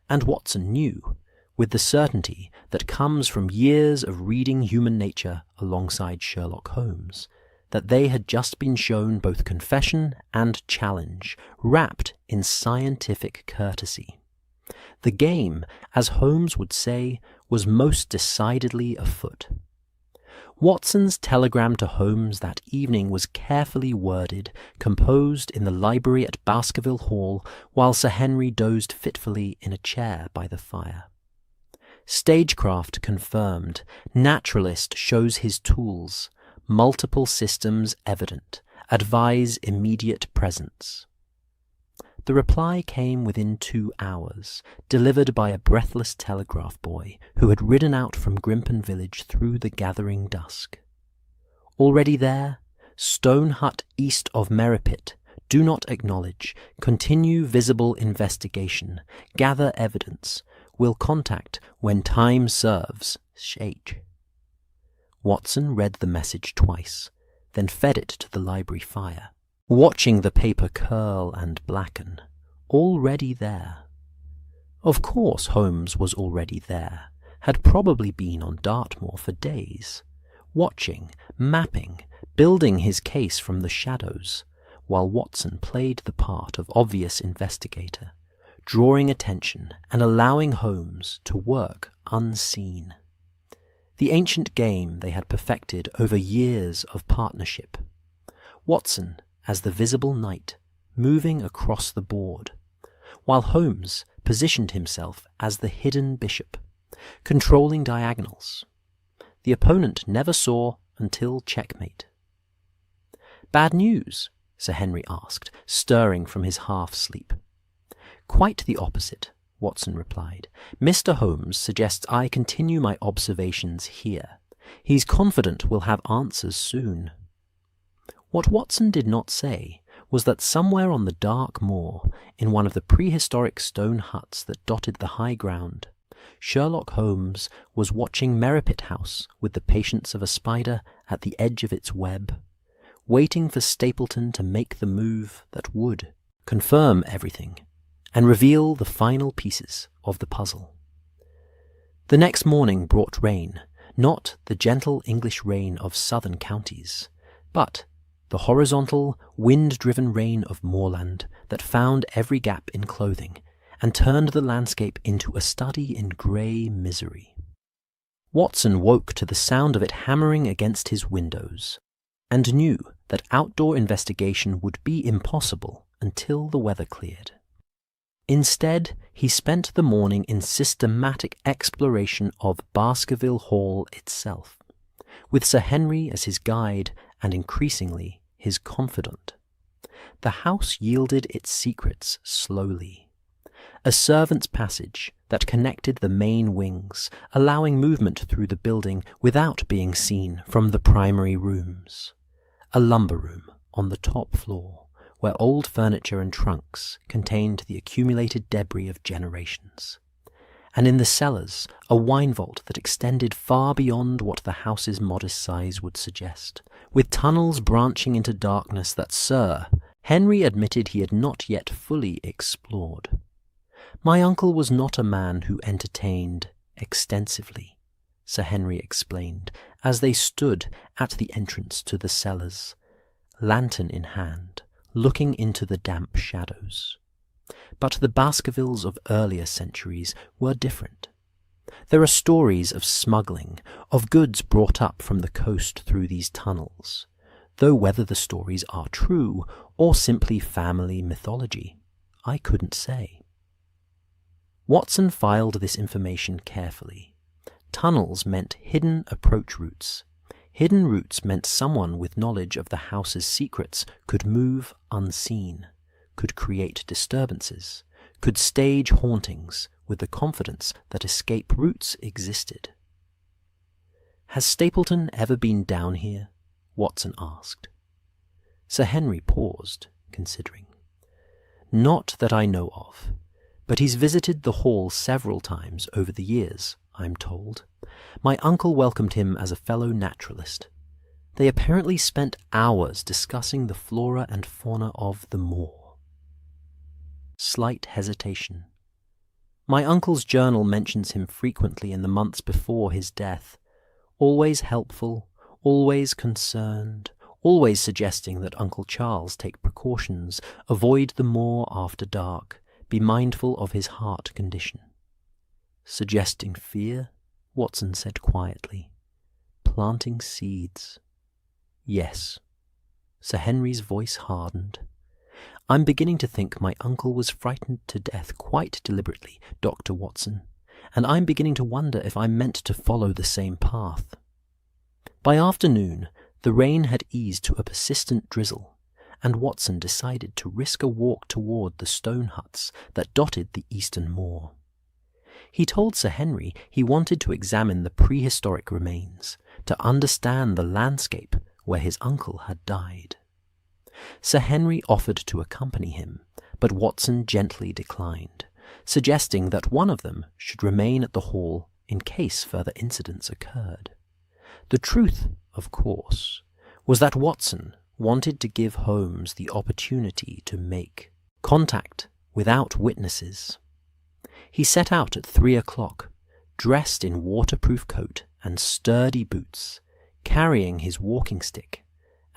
and Watson knew, with the certainty that comes from years of reading human nature alongside Sherlock Holmes, that they had just been shown both confession and challenge, wrapped in scientific courtesy. The game, as Holmes would say, was most decidedly afoot. Watson's telegram to Holmes that evening was carefully worded, composed in the library at Baskerville Hall, while Sir Henry dozed fitfully in a chair by the fire. "Stagecraft confirmed. Naturalist shows his tools. Multiple systems evident. Advise immediate presence." The reply came within 2 hours, delivered by a breathless telegraph boy who had ridden out from Grimpen village through the gathering dusk. "Already there? Stone hut east of Merripit. Do not acknowledge. Continue visible investigation. Gather evidence. Will contact when time serves. Shake." Watson read the message twice, then fed it to the library fire, watching the paper curl and blacken. Already there. Of course Holmes was already there, had probably been on Dartmoor for days, watching, mapping, building his case from the shadows, while Watson played the part of obvious investigator, drawing attention and allowing Holmes to work unseen. The ancient game they had perfected over years of partnership. Watson as the visible knight, moving across the board, while Holmes positioned himself as the hidden bishop, controlling diagonals. The opponent never saw until checkmate. "Bad news?" Sir Henry asked, stirring from his half-sleep. "Quite the opposite," Watson replied. "Mr. Holmes suggests I continue my observations here. He's confident we'll have answers soon." What Watson did not say was that somewhere on the dark moor, in one of the prehistoric stone huts that dotted the high ground, Sherlock Holmes was watching Merripit House with the patience of a spider at the edge of its web, waiting for Stapleton to make the move that would confirm everything and reveal the final pieces of the puzzle. The next morning brought rain, not the gentle English rain of southern counties, but the horizontal, wind-driven rain of moorland that found every gap in clothing and turned the landscape into a study in grey misery. Watson woke to the sound of it hammering against his windows, and knew that outdoor investigation would be impossible until the weather cleared. Instead, he spent the morning in systematic exploration of Baskerville Hall itself, with Sir Henry as his guide and increasingly his confidant. The house yielded its secrets slowly. A servant's passage that connected the main wings, allowing movement through the building without being seen from the primary rooms. A lumber room on the top floor, where old furniture and trunks contained the accumulated debris of generations. and in the cellars a wine vault that extended far beyond what the house's modest size would suggest, with tunnels branching into darkness that Sir Henry admitted he had not yet fully explored. My uncle was not a man who entertained extensively, Sir Henry explained, as they stood at the entrance to the cellars, lantern in hand, looking into the damp shadows. But the Baskervilles of earlier centuries were different. There are stories of smuggling, of goods brought up from the coast through these tunnels, though whether the stories are true or simply family mythology, I couldn't say. Watson filed this information carefully. Tunnels meant hidden approach routes. Hidden routes meant someone with knowledge of the house's secrets could move unseen, could create disturbances, could stage hauntings with the confidence that escape routes existed. "Has Stapleton ever been down here?" Watson asked. Sir Henry paused, considering. "Not that I know of, but he's visited the hall several times over the years, I'm told. My uncle welcomed him as a fellow naturalist. They apparently spent hours discussing the flora and fauna of the moor." Slight hesitation. "My uncle's journal mentions him frequently in the months before his death. Always helpful, always concerned, always suggesting that Uncle Charles take precautions, avoid the moor after dark, be mindful of his heart condition." "Suggesting fear?" Watson said quietly. "Planting seeds." "Yes." Sir Henry's voice hardened. "I'm beginning to think my uncle was frightened to death quite deliberately, Dr. Watson, and I'm beginning to wonder if I'm meant to follow the same path." By afternoon, the rain had eased to a persistent drizzle, and Watson decided to risk a walk toward the stone huts that dotted the eastern moor. He told Sir Henry he wanted to examine the prehistoric remains, to understand the landscape where his uncle had died. Sir Henry offered to accompany him, but Watson gently declined, suggesting that one of them should remain at the hall in case further incidents occurred. The truth, of course, was that Watson wanted to give Holmes the opportunity to make contact without witnesses. He set out at 3 o'clock, dressed in waterproof coat and sturdy boots, carrying his walking stick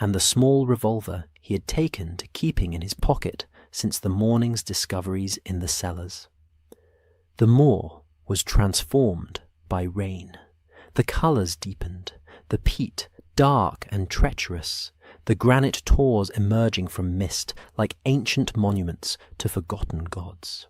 and the small revolver he had taken to keeping in his pocket since the morning's discoveries in the cellars. The moor was transformed by rain. The colours deepened, the peat dark and treacherous, the granite tors emerging from mist like ancient monuments to forgotten gods.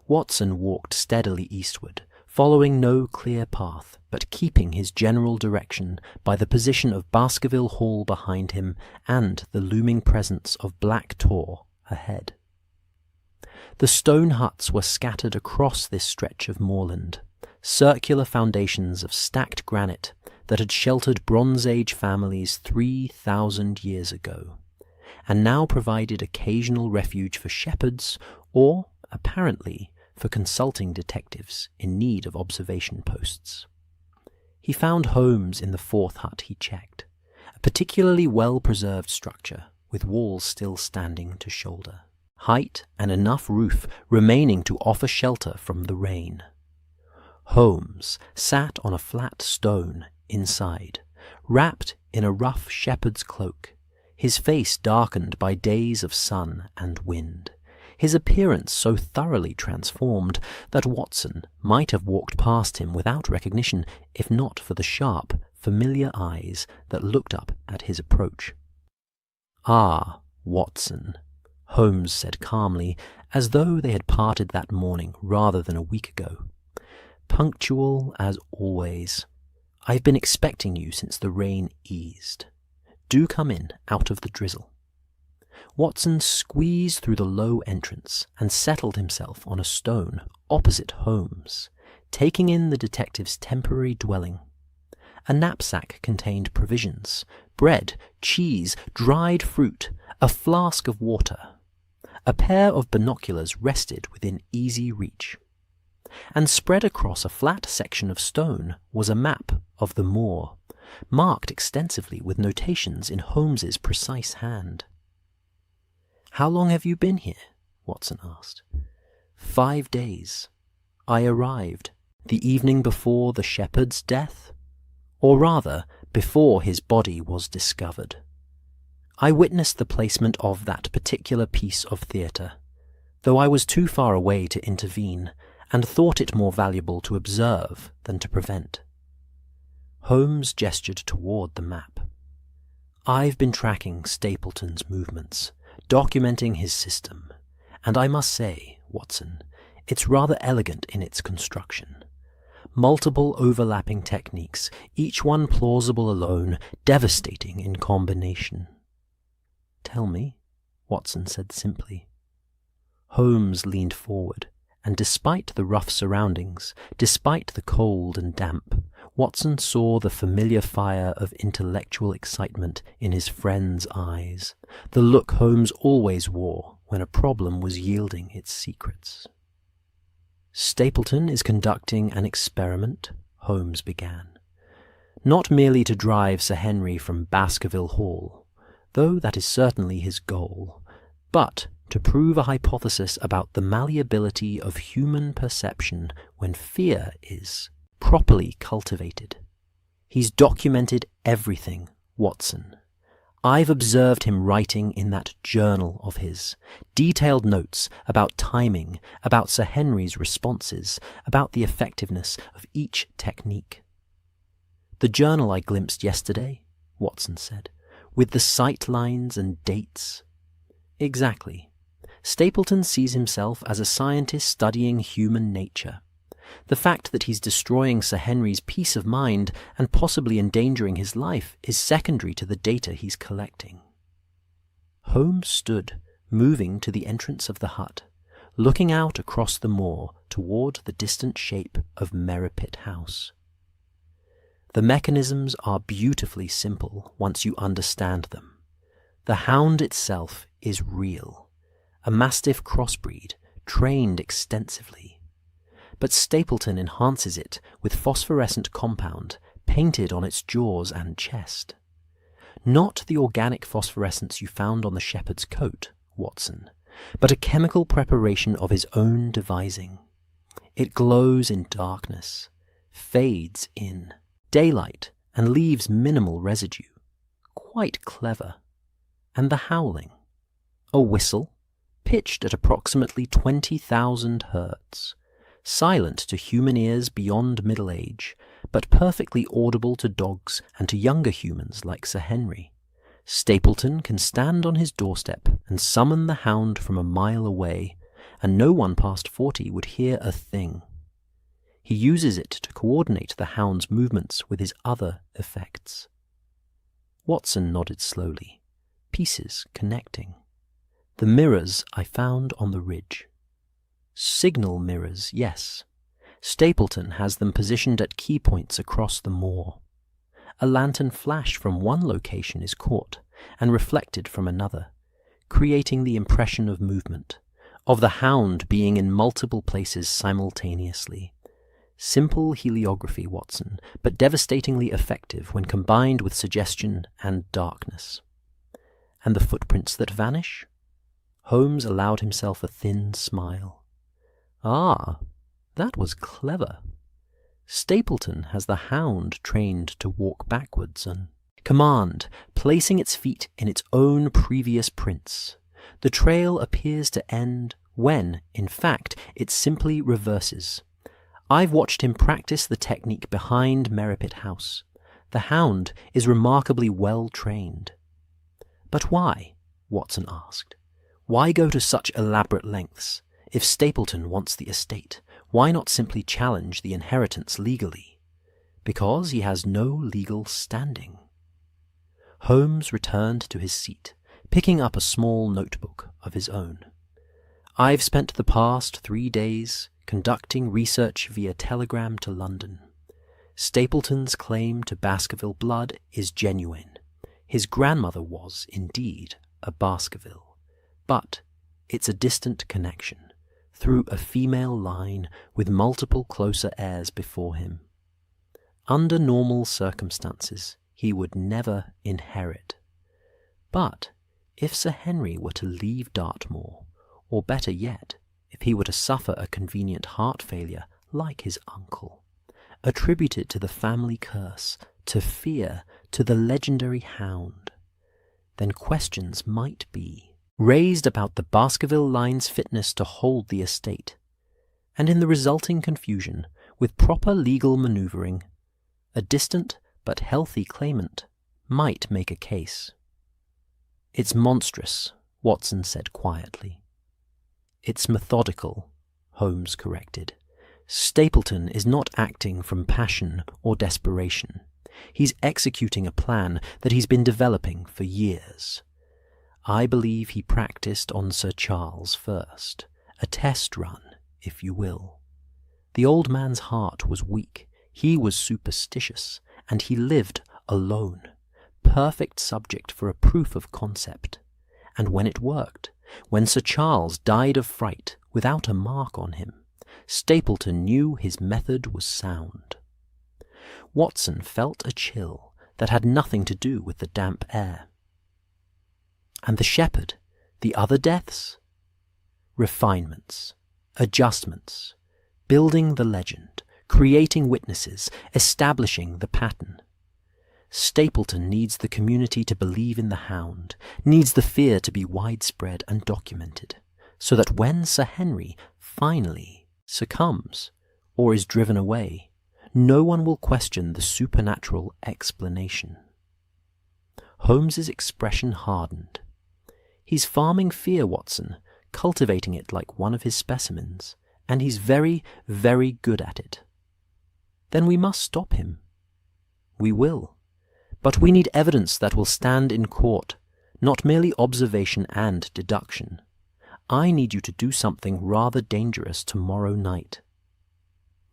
Watson walked steadily eastward, following no clear path, but keeping his general direction by the position of Baskerville Hall behind him and the looming presence of Black Tor ahead. The stone huts were scattered across this stretch of moorland, circular foundations of stacked granite that had sheltered Bronze Age families 3,000 years ago, and now provided occasional refuge for shepherds or, apparently, for consulting detectives in need of observation posts. He found Holmes in the fourth hut he checked, a particularly well-preserved structure with walls still standing to shoulder, height and enough roof remaining to offer shelter from the rain. Holmes sat on a flat stone inside, wrapped in a rough shepherd's cloak, his face darkened by days of sun and wind, his appearance so thoroughly transformed that Watson might have walked past him without recognition if not for the sharp, familiar eyes that looked up at his approach. "Ah, Watson," Holmes said calmly, as though they had parted that morning rather than a week ago. "Punctual as always. I've been expecting you since the rain eased. Do come in out of the drizzle." Watson squeezed through the low entrance and settled himself on a stone opposite Holmes, taking in the detective's temporary dwelling. A knapsack contained provisions, bread, cheese, dried fruit, a flask of water. A pair of binoculars rested within easy reach. and spread across a flat section of stone was a map of the moor, marked extensively with notations in Holmes's precise hand. "How long have you been here?" Watson asked. 5 days. I arrived the evening before the shepherd's death, or rather, before his body was discovered. I witnessed the placement of that particular piece of theatre, though I was too far away to intervene, and thought it more valuable to observe than to prevent. Holmes gestured toward the map. "I've been tracking Stapleton's movements, documenting his system, and I must say, Watson, it's rather elegant in its construction. Multiple overlapping techniques, each one plausible alone, devastating in combination." "Tell me," Watson said simply. Holmes leaned forward, and despite the rough surroundings, despite the cold and damp, Watson saw the familiar fire of intellectual excitement in his friend's eyes, the look Holmes always wore when a problem was yielding its secrets. "Stapleton is conducting an experiment," Holmes began. "Not merely to drive Sir Henry from Baskerville Hall, though that is certainly his goal, but to prove a hypothesis about the malleability of human perception when fear is properly cultivated. He's documented everything, Watson. I've observed him writing in that journal of his, detailed notes about timing, about Sir Henry's responses, about the effectiveness of each technique." "The journal I glimpsed yesterday," Watson said, "with the sight lines and dates." "Exactly. Stapleton sees himself as a scientist studying human nature. The fact that he's destroying Sir Henry's peace of mind and possibly endangering his life is secondary to the data he's collecting." Holmes stood, moving to the entrance of the hut, looking out across the moor toward the distant shape of Merripit House. "The mechanisms are beautifully simple once you understand them. The hound itself is real, a mastiff crossbreed, trained extensively. But Stapleton enhances it with phosphorescent compound painted on its jaws and chest. Not the organic phosphorescence you found on the shepherd's coat, Watson, but a chemical preparation of his own devising. It glows in darkness, fades in daylight, and leaves minimal residue. Quite clever. And the howling? A whistle, pitched at approximately 20,000 hertz. Silent to human ears beyond middle age, but perfectly audible to dogs and to younger humans like Sir Henry. Stapleton can stand on his doorstep and summon the hound from a mile away, and no one past 40 would hear a thing. He uses it to coordinate the hound's movements with his other effects." Watson nodded slowly, pieces connecting. "The mirrors I found on the ridge. Signal mirrors, yes. Stapleton has them positioned at key points across the moor. A lantern flash from one location is caught and reflected from another, creating the impression of movement, of the hound being in multiple places simultaneously. Simple heliography, Watson, but devastatingly effective when combined with suggestion and darkness. And the footprints that vanish?" Holmes allowed himself a thin smile. "Ah, that was clever. Stapleton has the hound trained to walk backwards and command, placing its feet in its own previous prints. The trail appears to end when, in fact, it simply reverses. I've watched him practice the technique behind Merripit House. The hound is remarkably well trained." "But why?" Watson asked. "Why go to such elaborate lengths? If Stapleton wants the estate, why not simply challenge the inheritance legally? Because he has no legal standing." Holmes returned to his seat, picking up a small notebook of his own. "I've spent the past 3 days conducting research via telegram to London. Stapleton's claim to Baskerville blood is genuine. His grandmother was, indeed, a Baskerville. But it's a distant connection. through a female line with multiple closer heirs before him. Under normal circumstances, he would never inherit. But if Sir Henry were to leave Dartmoor, or better yet, if he were to suffer a convenient heart failure like his uncle, attributed to the family curse, to fear, to the legendary hound, then questions might be raised about the Baskerville line's fitness to hold the estate, and in the resulting confusion, with proper legal manoeuvring, a distant but healthy claimant might make a case. "It's monstrous," Watson said quietly. "It's methodical," Holmes corrected. "Stapleton is not acting from passion or desperation. He's executing a plan that he's been developing for years. I believe he practiced on Sir Charles first, a test run, if you will. The old man's heart was weak, he was superstitious, and he lived alone, perfect subject for a proof of concept. And when it worked, when Sir Charles died of fright without a mark on him, Stapleton knew his method was sound." Watson felt a chill that had nothing to do with the damp air. "And the shepherd, the other deaths?" "Refinements, adjustments, building the legend, creating witnesses, establishing the pattern. Stapleton needs the community to believe in the hound, needs the fear to be widespread and documented, so that when Sir Henry finally succumbs or is driven away, no one will question the supernatural explanation." Holmes's expression hardened. "He's farming fear, Watson, cultivating it like one of his specimens, and he's very, very good at it." "Then we must stop him." "We will. But we need evidence that will stand in court, not merely observation and deduction. I need you to do something rather dangerous tomorrow night."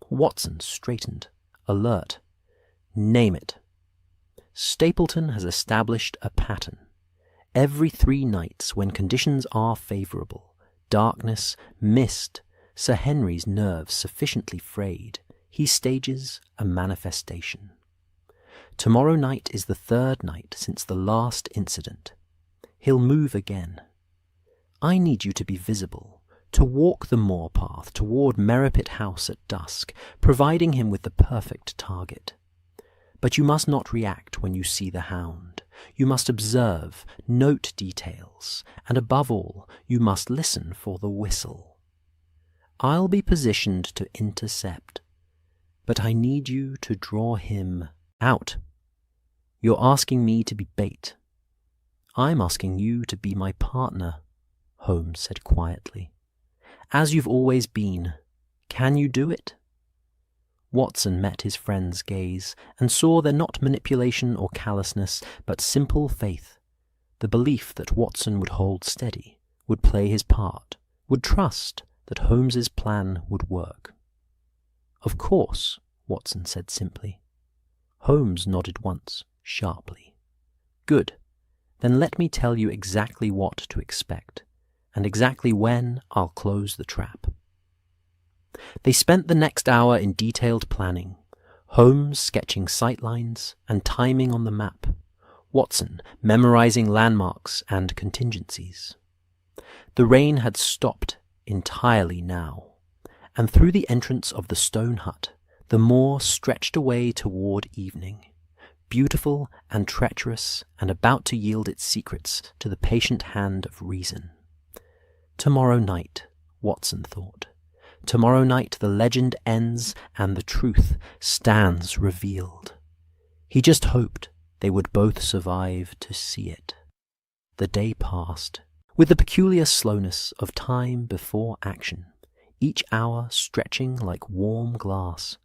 Watson straightened, alert. "Name it." "Stapleton has established a pattern. Every 3 nights, when conditions are favourable, darkness, mist, Sir Henry's nerves sufficiently frayed, he stages a manifestation. Tomorrow night is the 3rd night since the last incident. He'll move again. I need you to be visible, to walk the moor path toward Merripit House at dusk, providing him with the perfect target. But you must not react when you see the hound. You must observe, note details, and above all, you must listen for the whistle. I'll be positioned to intercept, but I need you to draw him out. You're asking me to be bait. I'm asking you to be my partner," Holmes said quietly. "As you've always been. Can you do it?" Watson met his friend's gaze and saw there not manipulation or callousness, but simple faith, the belief that Watson would hold steady, would play his part, would trust that Holmes's plan would work. "Of course," Watson said simply. Holmes nodded once, sharply. "Good. Then let me tell you exactly what to expect, and exactly when I'll close the trap." They spent the next hour in detailed planning, Holmes sketching sightlines and timing on the map, Watson memorizing landmarks and contingencies. The rain had stopped entirely now, and through the entrance of the stone hut, the moor stretched away toward evening, beautiful and treacherous and about to yield its secrets to the patient hand of reason. Tomorrow night, Watson thought. Tomorrow night the legend ends and the truth stands revealed. He just hoped they would both survive to see it. The day passed, with the peculiar slowness of time before action, each hour stretching like warm glass,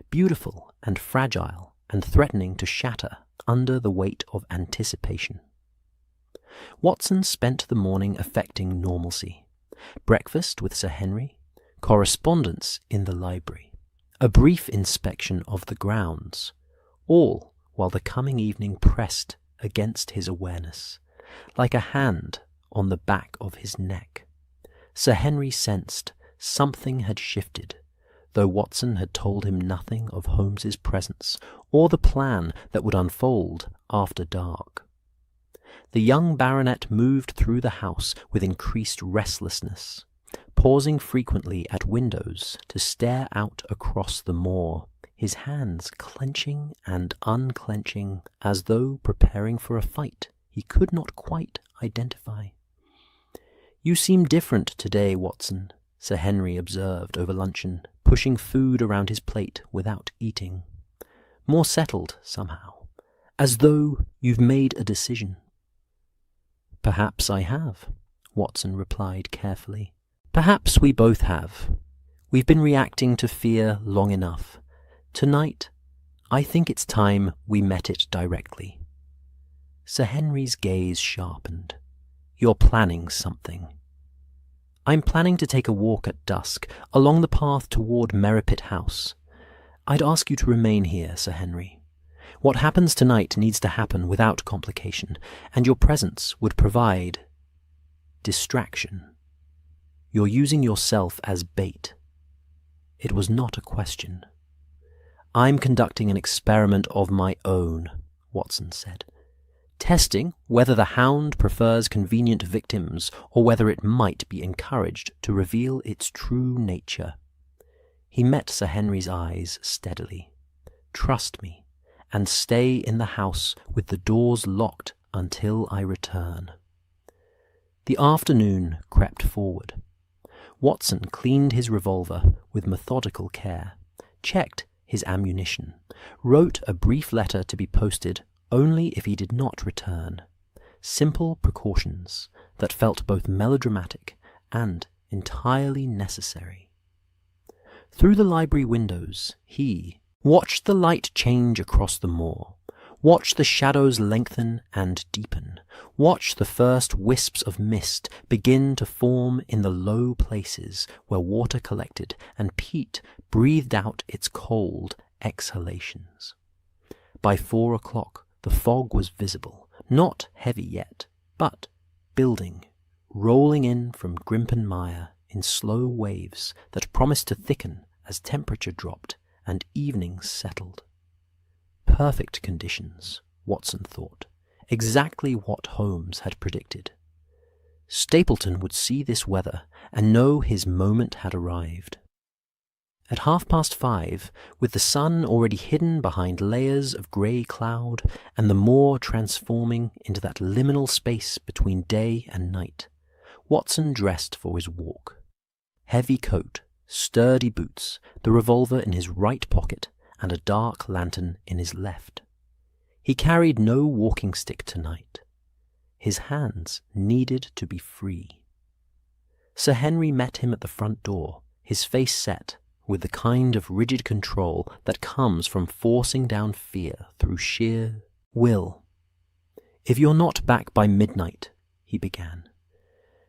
beautiful and fragile and threatening to shatter under the weight of anticipation. Watson spent the morning affecting normalcy. Breakfast with Sir Henry, correspondence in the library, a brief inspection of the grounds, all while the coming evening pressed against his awareness, like a hand on the back of his neck. Sir Henry sensed something had shifted, though Watson had told him nothing of Holmes's presence or the plan that would unfold after dark. The young baronet moved through the house with increased restlessness, pausing frequently at windows to stare out across the moor, his hands clenching and unclenching as though preparing for a fight he could not quite identify. "You seem different today, Watson," Sir Henry observed over luncheon, pushing food around his plate without eating. "More settled, somehow, as though you've made a decision." "Perhaps I have," Watson replied carefully. "Perhaps we both have. We've been reacting to fear long enough. Tonight, I think it's time we met it directly." Sir Henry's gaze sharpened. "You're planning something." "I'm planning to take a walk at dusk along the path toward Merripit House. I'd ask you to remain here, Sir Henry. What happens tonight needs to happen without complication, and your presence would provide distraction. You're using yourself as bait." It was not a question. "I'm conducting an experiment of my own," Watson said. "Testing whether the hound prefers convenient victims or whether it might be encouraged to reveal its true nature." He met Sir Henry's eyes steadily. "Trust me, and stay in the house with the doors locked until I return." The afternoon crept forward. Watson cleaned his revolver with methodical care, checked his ammunition, wrote a brief letter to be posted only if he did not return. Simple precautions that felt both melodramatic and entirely necessary. Through the library windows, he watched the light change across the moor, watched the shadows lengthen and deepen, watched the first wisps of mist begin to form in the low places where water collected and peat breathed out its cold exhalations. By 4 o'clock, the fog was visible, not heavy yet, but building, rolling in from Grimpen Mire in slow waves that promised to thicken as temperature dropped and evening settled. Perfect conditions, Watson thought, exactly what Holmes had predicted. Stapleton would see this weather and know his moment had arrived. At 5:30, with the sun already hidden behind layers of grey cloud and the moor transforming into that liminal space between day and night, Watson dressed for his walk. Heavy coat, sturdy boots, the revolver in his right pocket, and a dark lantern in his left. He carried no walking stick tonight. His hands needed to be free. Sir Henry met him at the front door, his face set, with the kind of rigid control that comes from forcing down fear through sheer will. "If you're not back by midnight," he began.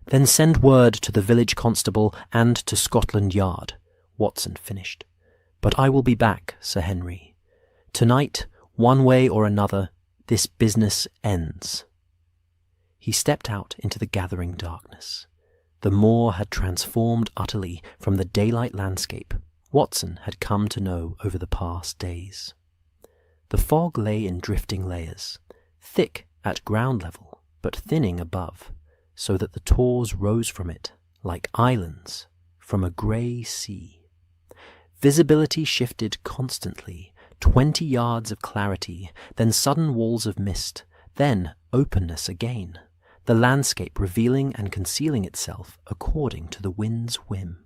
"Then send word to the village constable and to Scotland Yard," Watson finished. "But I will be back, Sir Henry. Tonight, one way or another, this business ends." He stepped out into the gathering darkness. The moor had transformed utterly from the daylight landscape Watson had come to know over the past days. The fog lay in drifting layers, thick at ground level, but thinning above, so that the tors rose from it like islands from a grey sea. Visibility shifted constantly, 20 yards of clarity, then sudden walls of mist, then openness again, the landscape revealing and concealing itself according to the wind's whim.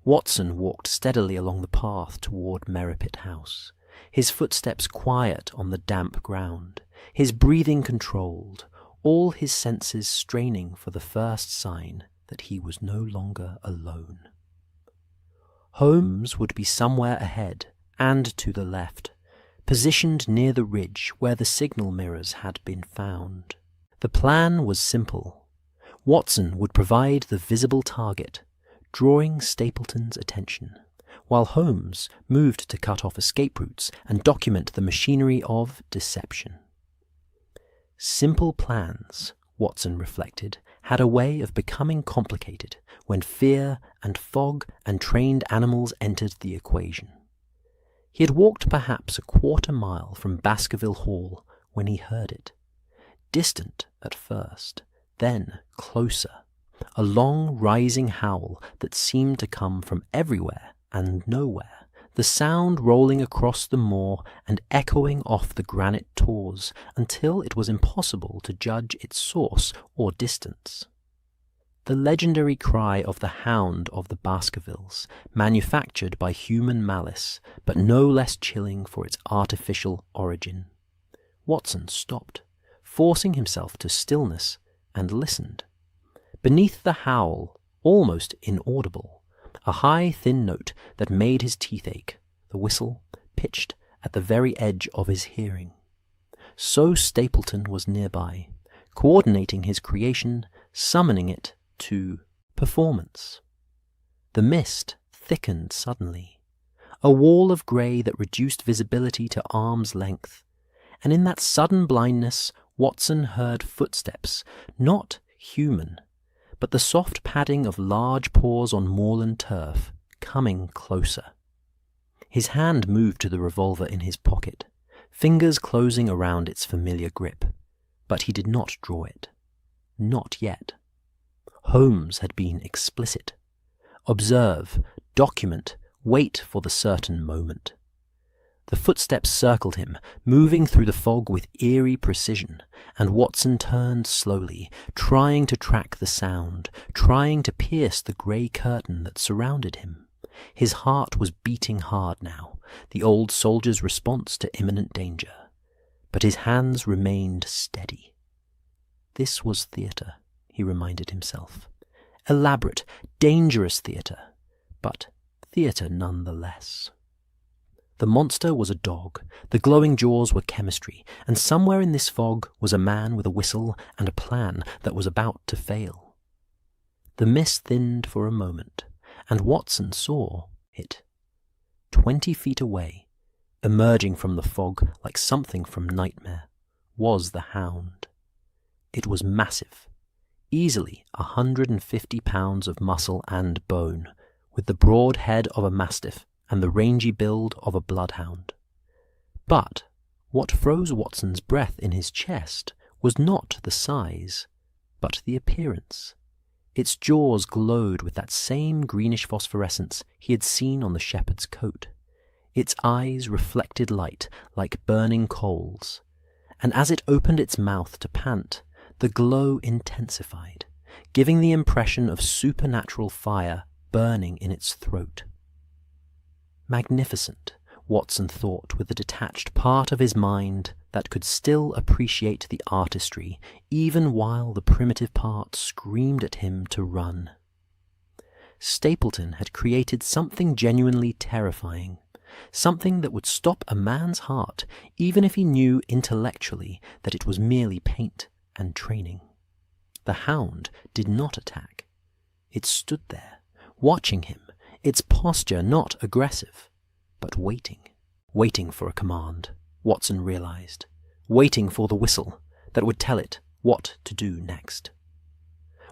Watson walked steadily along the path toward Merripit House, his footsteps quiet on the damp ground, his breathing controlled, all his senses straining for the first sign that he was no longer alone. Holmes would be somewhere ahead and to the left, positioned near the ridge where the signal mirrors had been found. The plan was simple. Watson would provide the visible target, drawing Stapleton's attention, while Holmes moved to cut off escape routes and document the machinery of deception. Simple plans, Watson reflected, had a way of becoming complicated when fear and fog and trained animals entered the equation. He had walked perhaps a quarter-mile from Baskerville Hall when he heard it. Distant at first, then closer, a long rising howl that seemed to come from everywhere and nowhere, the sound rolling across the moor and echoing off the granite tors until it was impossible to judge its source or distance. The legendary cry of the hound of the Baskervilles, manufactured by human malice, but no less chilling for its artificial origin. Watson stopped, forcing himself to stillness, and listened. Beneath the howl, almost inaudible, a high, thin note that made his teeth ache, the whistle pitched at the very edge of his hearing. So Stapleton was nearby, coordinating his creation, summoning it to performance. The mist thickened suddenly, a wall of grey that reduced visibility to arm's length, and in that sudden blindness Watson heard footsteps, not human, but the soft padding of large paws on moorland turf, coming closer. His hand moved to the revolver in his pocket, fingers closing around its familiar grip, but he did not draw it. Not yet. Holmes had been explicit. Observe, document, wait for the certain moment. The footsteps circled him, moving through the fog with eerie precision, and Watson turned slowly, trying to track the sound, trying to pierce the grey curtain that surrounded him. His heart was beating hard now, the old soldier's response to imminent danger. But his hands remained steady. This was theatre, he reminded himself. Elaborate, dangerous theatre, but theatre nonetheless. The monster was a dog, the glowing jaws were chemistry, and somewhere in this fog was a man with a whistle and a plan that was about to fail. The mist thinned for a moment, and Watson saw it. 20 feet away, emerging from the fog like something from nightmare, was the hound. It was massive, easily 150 pounds of muscle and bone, with the broad head of a mastiff and the rangy build of a bloodhound. But what froze Watson's breath in his chest was not the size, but the appearance. Its jaws glowed with that same greenish phosphorescence he had seen on the shepherd's coat. Its eyes reflected light like burning coals, and as it opened its mouth to pant, the glow intensified, giving the impression of supernatural fire burning in its throat. Magnificent, Watson thought with a detached part of his mind that could still appreciate the artistry, even while the primitive part screamed at him to run. Stapleton had created something genuinely terrifying, something that would stop a man's heart even if he knew intellectually that it was merely paint and training. The hound did not attack. It stood there, watching him, its posture not aggressive, but waiting for a command, Watson realized, waiting for the whistle that would tell it what to do next.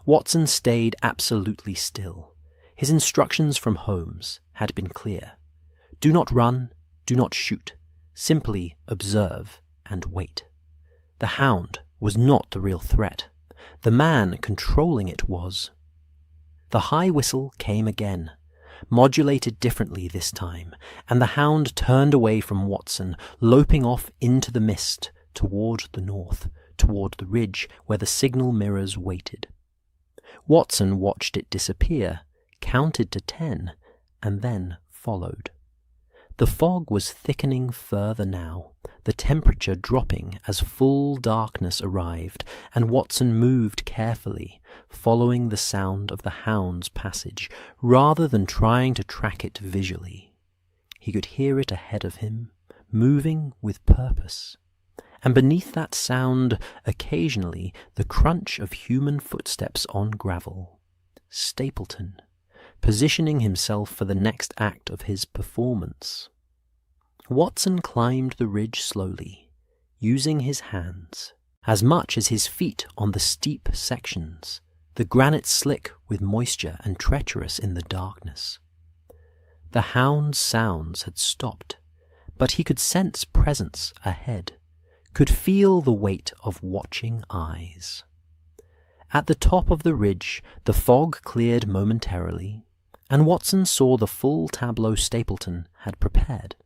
Watson stayed absolutely still. His instructions from Holmes had been clear. Do not run, do not shoot, simply observe and wait. The hound was not the real threat. The man controlling it was. The high whistle came again, modulated differently this time, and the hound turned away from Watson, loping off into the mist, toward the north, toward the ridge where the signal mirrors waited. Watson watched it disappear, counted to 10, and then followed. The fog was thickening further now, the temperature dropping as full darkness arrived, and Watson moved carefully, following the sound of the hound's passage, rather than trying to track it visually. He could hear it ahead of him, moving with purpose, and beneath that sound, occasionally, the crunch of human footsteps on gravel. Stapleton, positioning himself for the next act of his performance. Watson climbed the ridge slowly, using his hands, as much as his feet on the steep sections, the granite slick with moisture and treacherous in the darkness. The hound's sounds had stopped, but he could sense presence ahead, could feel the weight of watching eyes. At the top of the ridge, the fog cleared momentarily, and Watson saw the full tableau Stapleton had prepared.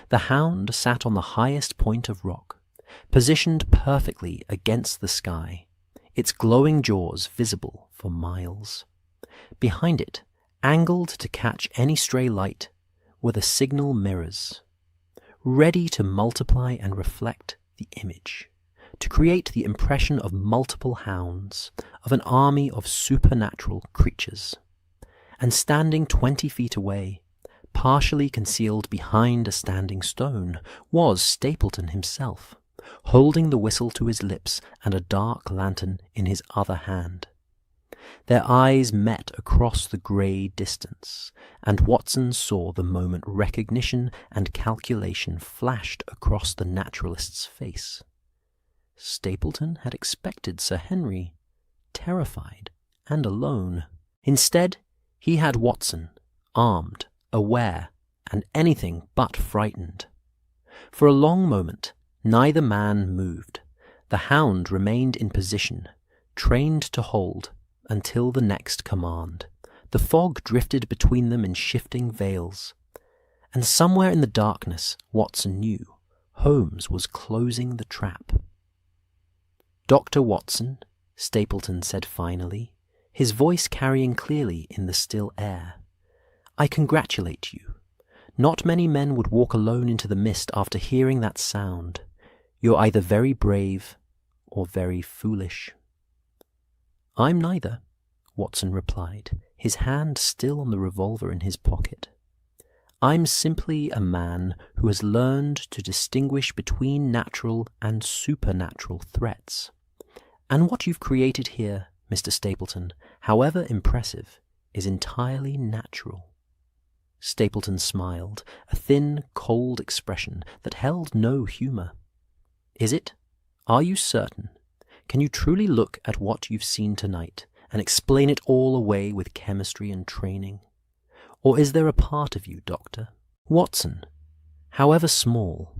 The hound sat on the highest point of rock, positioned perfectly against the sky, its glowing jaws visible for miles. Behind it, angled to catch any stray light, were the signal mirrors, ready to multiply and reflect the image, to create the impression of multiple hounds, of an army of supernatural creatures. And standing 20 feet away, partially concealed behind a standing stone, was Stapleton himself, holding the whistle to his lips and a dark lantern in his other hand. Their eyes met across the grey distance, and Watson saw the moment recognition and calculation flashed across the naturalist's face. Stapleton had expected Sir Henry, terrified and alone. Instead, he had Watson, armed, aware, and anything but frightened. For a long moment, neither man moved. The hound remained in position, trained to hold, until the next command. The fog drifted between them in shifting veils, and somewhere in the darkness, Watson knew, Holmes was closing the trap. "Dr. Watson," Stapleton said finally, his voice carrying clearly in the still air, "I congratulate you. Not many men would walk alone into the mist after hearing that sound. You're either very brave or very foolish." "I'm neither," Watson replied, his hand still on the revolver in his pocket. "I'm simply a man who has learned to distinguish between natural and supernatural threats. And what you've created here, Mr. Stapleton, however impressive, is entirely natural." Stapleton smiled, a thin, cold expression that held no humour. "Is it? Are you certain? Can you truly look at what you've seen tonight and explain it all away with chemistry and training? Or is there a part of you, Doctor, Watson, however small,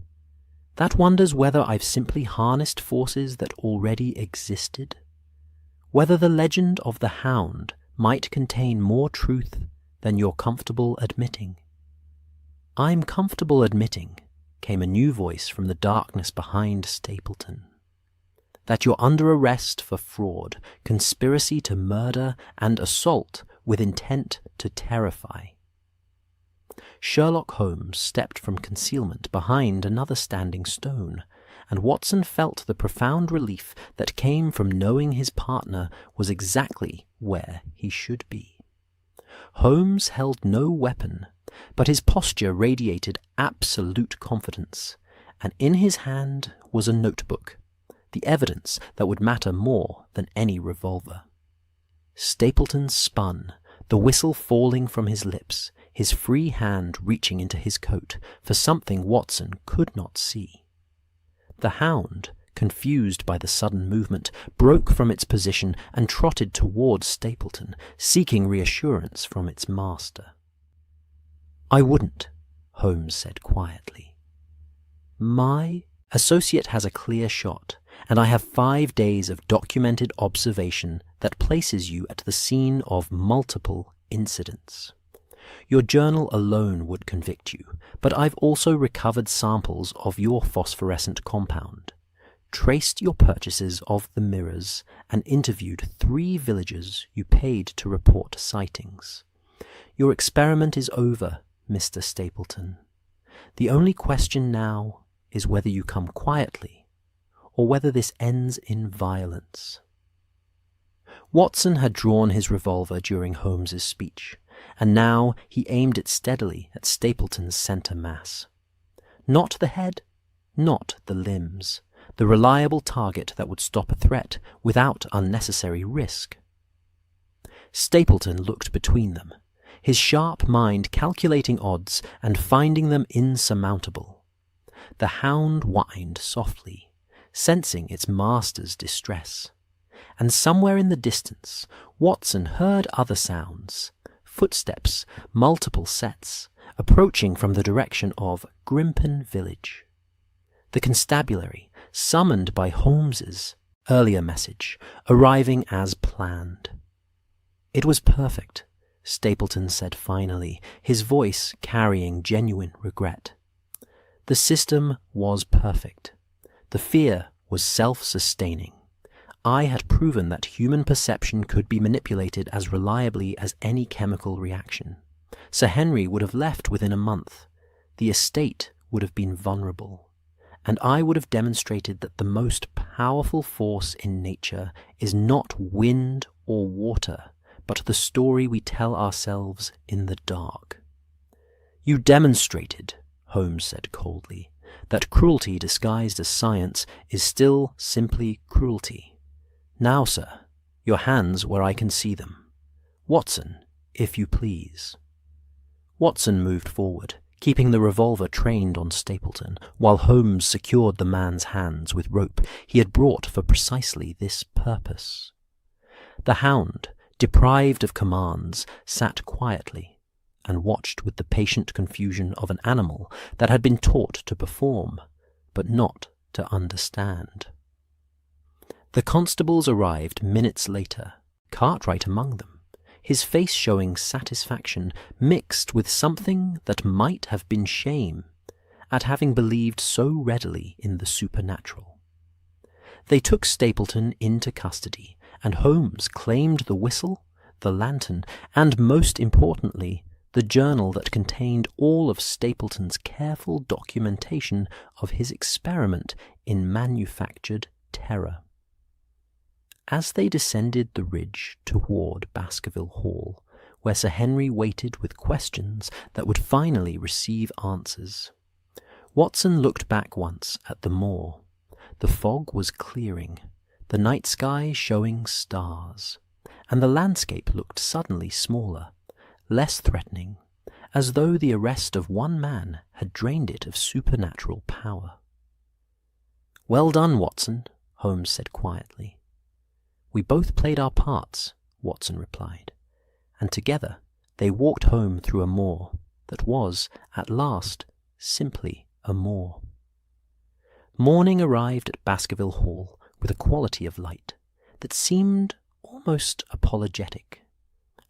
that wonders whether I've simply harnessed forces that already existed? Whether the legend of the hound might contain more truth than you're comfortable admitting?" "I'm comfortable admitting," came a new voice from the darkness behind Stapleton, "that you're under arrest for fraud, conspiracy to murder, and assault with intent to terrify." Sherlock Holmes stepped from concealment behind another standing stone, and Watson felt the profound relief that came from knowing his partner was exactly where he should be. Holmes held no weapon, but his posture radiated absolute confidence, and in his hand was a notebook, the evidence that would matter more than any revolver. Stapleton spun, the whistle falling from his lips, his free hand reaching into his coat for something Watson could not see. The hound, confused by the sudden movement, broke from its position and trotted towards Stapleton, seeking reassurance from its master. "I wouldn't," Holmes said quietly. "My associate has a clear shot, and I have 5 days of documented observation that places you at the scene of multiple incidents. Your journal alone would convict you, but I've also recovered samples of your phosphorescent compound, traced your purchases of the mirrors, and interviewed 3 villagers you paid to report sightings. Your experiment is over, Mr. Stapleton. The only question now is whether you come quietly, or whether this ends in violence." Watson had drawn his revolver during Holmes's speech, and now he aimed it steadily at Stapleton's centre mass. Not the head, not the limbs, the reliable target that would stop a threat without unnecessary risk. Stapleton looked between them, his sharp mind calculating odds and finding them insurmountable. The hound whined softly, sensing its master's distress, and somewhere in the distance Watson heard other sounds, footsteps, multiple sets, approaching from the direction of Grimpen Village. The constabulary, summoned by Holmes's earlier message, arriving as planned. It was perfect, Stapleton said finally, his voice carrying genuine regret. The system was perfect. The fear was self-sustaining. I had proven that human perception could be manipulated as reliably as any chemical reaction. Sir Henry would have left within a month. The estate would have been vulnerable. And I would have demonstrated that the most powerful force in nature is not wind or water, but the story we tell ourselves in the dark. You demonstrated, Holmes said coldly, that cruelty disguised as science is still simply cruelty. Now, sir, your hands where I can see them. Watson, if you please. Watson moved forward, keeping the revolver trained on Stapleton, while Holmes secured the man's hands with rope he had brought for precisely this purpose. The hound, deprived of commands, sat quietly and watched with the patient confusion of an animal that had been taught to perform, but not to understand. The constables arrived minutes later, Cartwright among them, his face showing satisfaction mixed with something that might have been shame at having believed so readily in the supernatural. They took Stapleton into custody, and Holmes claimed the whistle, the lantern, and most importantly, the journal that contained all of Stapleton's careful documentation of his experiment in manufactured terror. As they descended the ridge toward Baskerville Hall, where Sir Henry waited with questions that would finally receive answers, Watson looked back once at the moor. The fog was clearing, the night sky showing stars, and the landscape looked suddenly smaller, less threatening, as though the arrest of one man had drained it of supernatural power. "Well done, Watson," Holmes said quietly. "We both played our parts," Watson replied, and together they walked home through a moor that was, at last, simply a moor. Morning arrived at Baskerville Hall with a quality of light that seemed almost apologetic,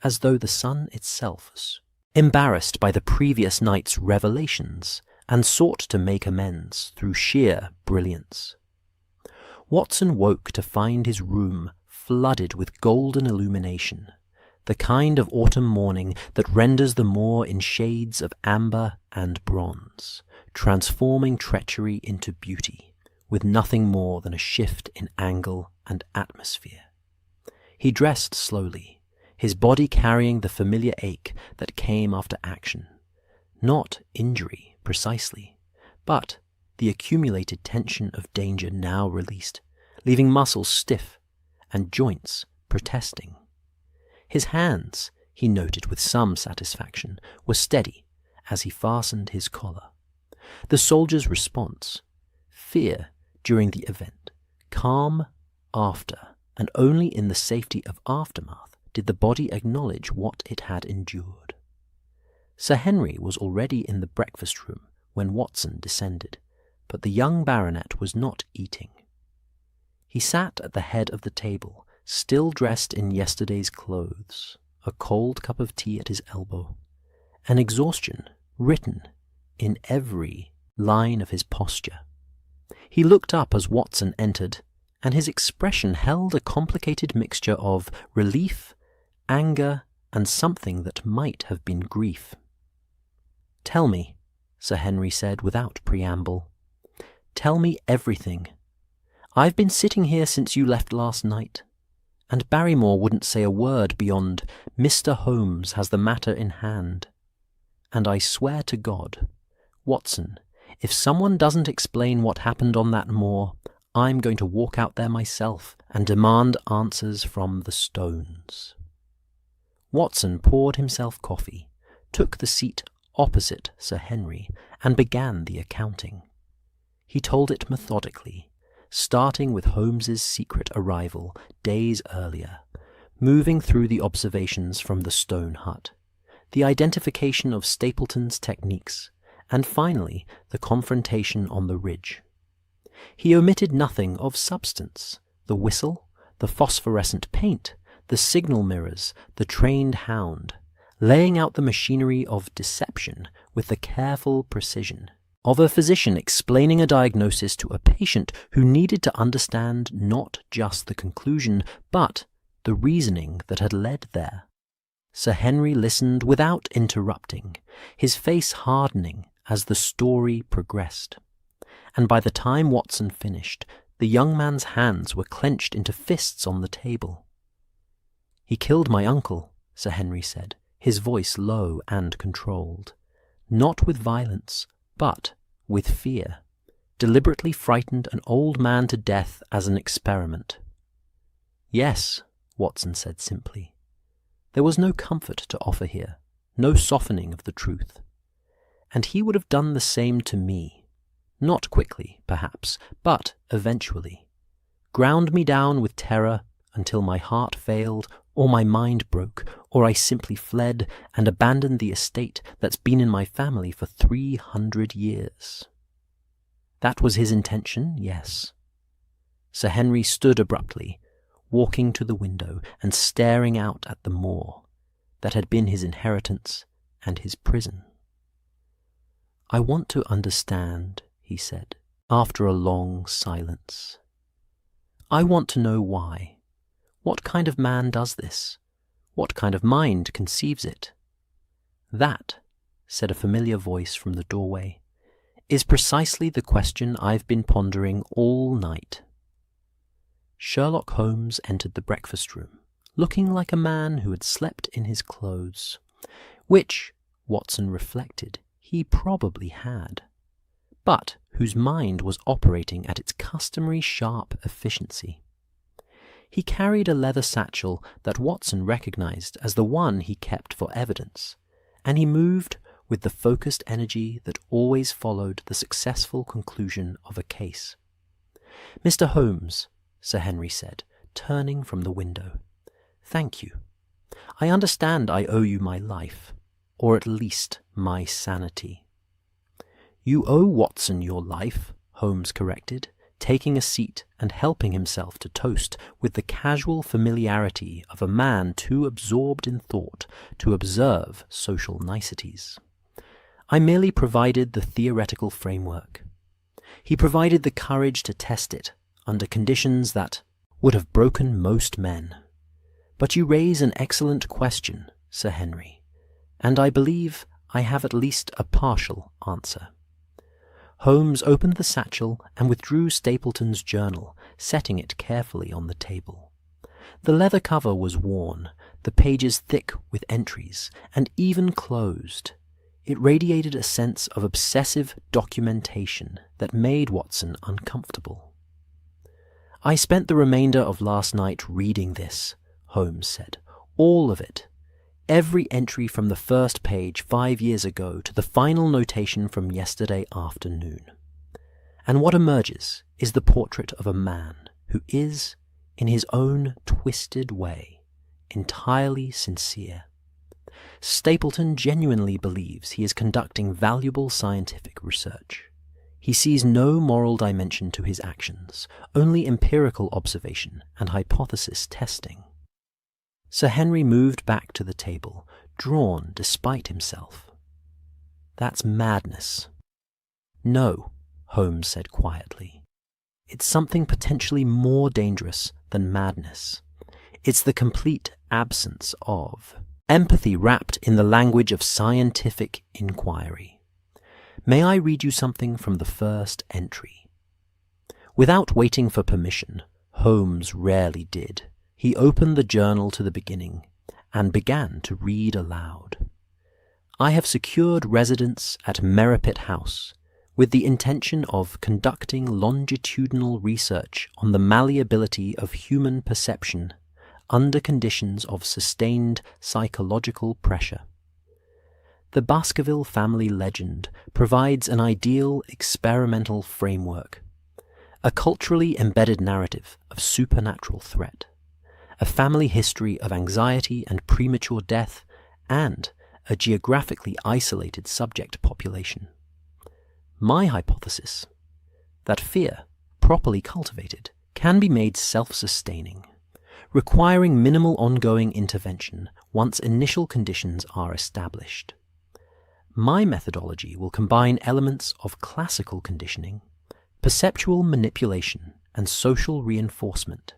as though the sun itself was embarrassed by the previous night's revelations and sought to make amends through sheer brilliance. Watson woke to find his room flooded with golden illumination, the kind of autumn morning that renders the moor in shades of amber and bronze, transforming treachery into beauty, with nothing more than a shift in angle and atmosphere. He dressed slowly, his body carrying the familiar ache that came after action, not injury precisely, but the accumulated tension of danger now released, leaving muscles stiff and joints protesting. His hands, he noted with some satisfaction, were steady as he fastened his collar. The soldier's response: fear during the event, calm after, and only in the safety of aftermath did the body acknowledge what it had endured. Sir Henry was already in the breakfast room when Watson descended, but the young baronet was not eating. He sat at the head of the table, still dressed in yesterday's clothes, a cold cup of tea at his elbow, an exhaustion written in every line of his posture. He looked up as Watson entered, and his expression held a complicated mixture of relief, anger, and something that might have been grief. "Tell me," Sir Henry said without preamble. "Tell me everything. I've been sitting here since you left last night, and Barrymore wouldn't say a word beyond 'Mr. Holmes has the matter in hand.' And I swear to God, Watson, if someone doesn't explain what happened on that moor, I'm going to walk out there myself and demand answers from the stones." Watson poured himself coffee, took the seat opposite Sir Henry, and began the accounting. He told it methodically, starting with Holmes's secret arrival days earlier, moving through the observations from the stone hut, the identification of Stapleton's techniques, and finally the confrontation on the ridge. He omitted nothing of substance: the whistle, the phosphorescent paint, the signal mirrors, the trained hound, laying out the machinery of deception with the careful precision of a physician explaining a diagnosis to a patient who needed to understand not just the conclusion, but the reasoning that had led there. Sir Henry listened without interrupting, his face hardening as the story progressed. And by the time Watson finished, the young man's hands were clenched into fists on the table. "He killed my uncle," Sir Henry said, his voice low and controlled. "Not with violence, but with fear. Deliberately frightened an old man to death as an experiment." "Yes," Watson said simply. There was no comfort to offer here, no softening of the truth. "And he would have done the same to me. Not quickly, perhaps, but eventually. Ground me down with terror until my heart failed, or my mind broke, or I simply fled and abandoned the estate that's been in my family for 300 years. That was his intention, yes." Sir Henry stood abruptly, walking to the window and staring out at the moor that had been his inheritance and his prison. "I want to understand," he said, after a long silence. "I want to know why. What kind of man does this? What kind of mind conceives it?" "That," said a familiar voice from the doorway, "is precisely the question I've been pondering all night." Sherlock Holmes entered the breakfast room, looking like a man who had slept in his clothes, which, Watson reflected, he probably had, but whose mind was operating at its customary sharp efficiency. He carried a leather satchel that Watson recognized as the one he kept for evidence, and he moved with the focused energy that always followed the successful conclusion of a case. "Mr. Holmes," Sir Henry said, turning from the window, "thank you. I understand I owe you my life, or at least my sanity." "You owe Watson your life," Holmes corrected, taking a seat and helping himself to toast with the casual familiarity of a man too absorbed in thought to observe social niceties. "I merely provided the theoretical framework. He provided the courage to test it under conditions that would have broken most men. But you raise an excellent question, Sir Henry, and I believe I have at least a partial answer." Holmes opened the satchel and withdrew Stapleton's journal, setting it carefully on the table. The leather cover was worn, the pages thick with entries, and even closed. It radiated a sense of obsessive documentation that made Watson uncomfortable. "I spent the remainder of last night reading this," Holmes said. "All of it. Every entry from the first page 5 years ago to the final notation from yesterday afternoon. And what emerges is the portrait of a man who is, in his own twisted way, entirely sincere. Stapleton genuinely believes he is conducting valuable scientific research. He sees no moral dimension to his actions, only empirical observation and hypothesis testing." Sir Henry moved back to the table, drawn despite himself. "That's madness." "No," Holmes said quietly. "It's something potentially more dangerous than madness. It's the complete absence of empathy wrapped in the language of scientific inquiry. May I read you something from the first entry?" Without waiting for permission, Holmes rarely did. He opened the journal to the beginning and began to read aloud. "I have secured residence at Merripit House with the intention of conducting longitudinal research on the malleability of human perception under conditions of sustained psychological pressure. The Baskerville family legend provides an ideal experimental framework. a culturally embedded narrative of supernatural threat, a family history of anxiety and premature death, and a geographically isolated subject population. My hypothesis: that fear, properly cultivated, can be made self-sustaining, requiring minimal ongoing intervention once initial conditions are established. My methodology will combine elements of classical conditioning, perceptual manipulation, and social reinforcement.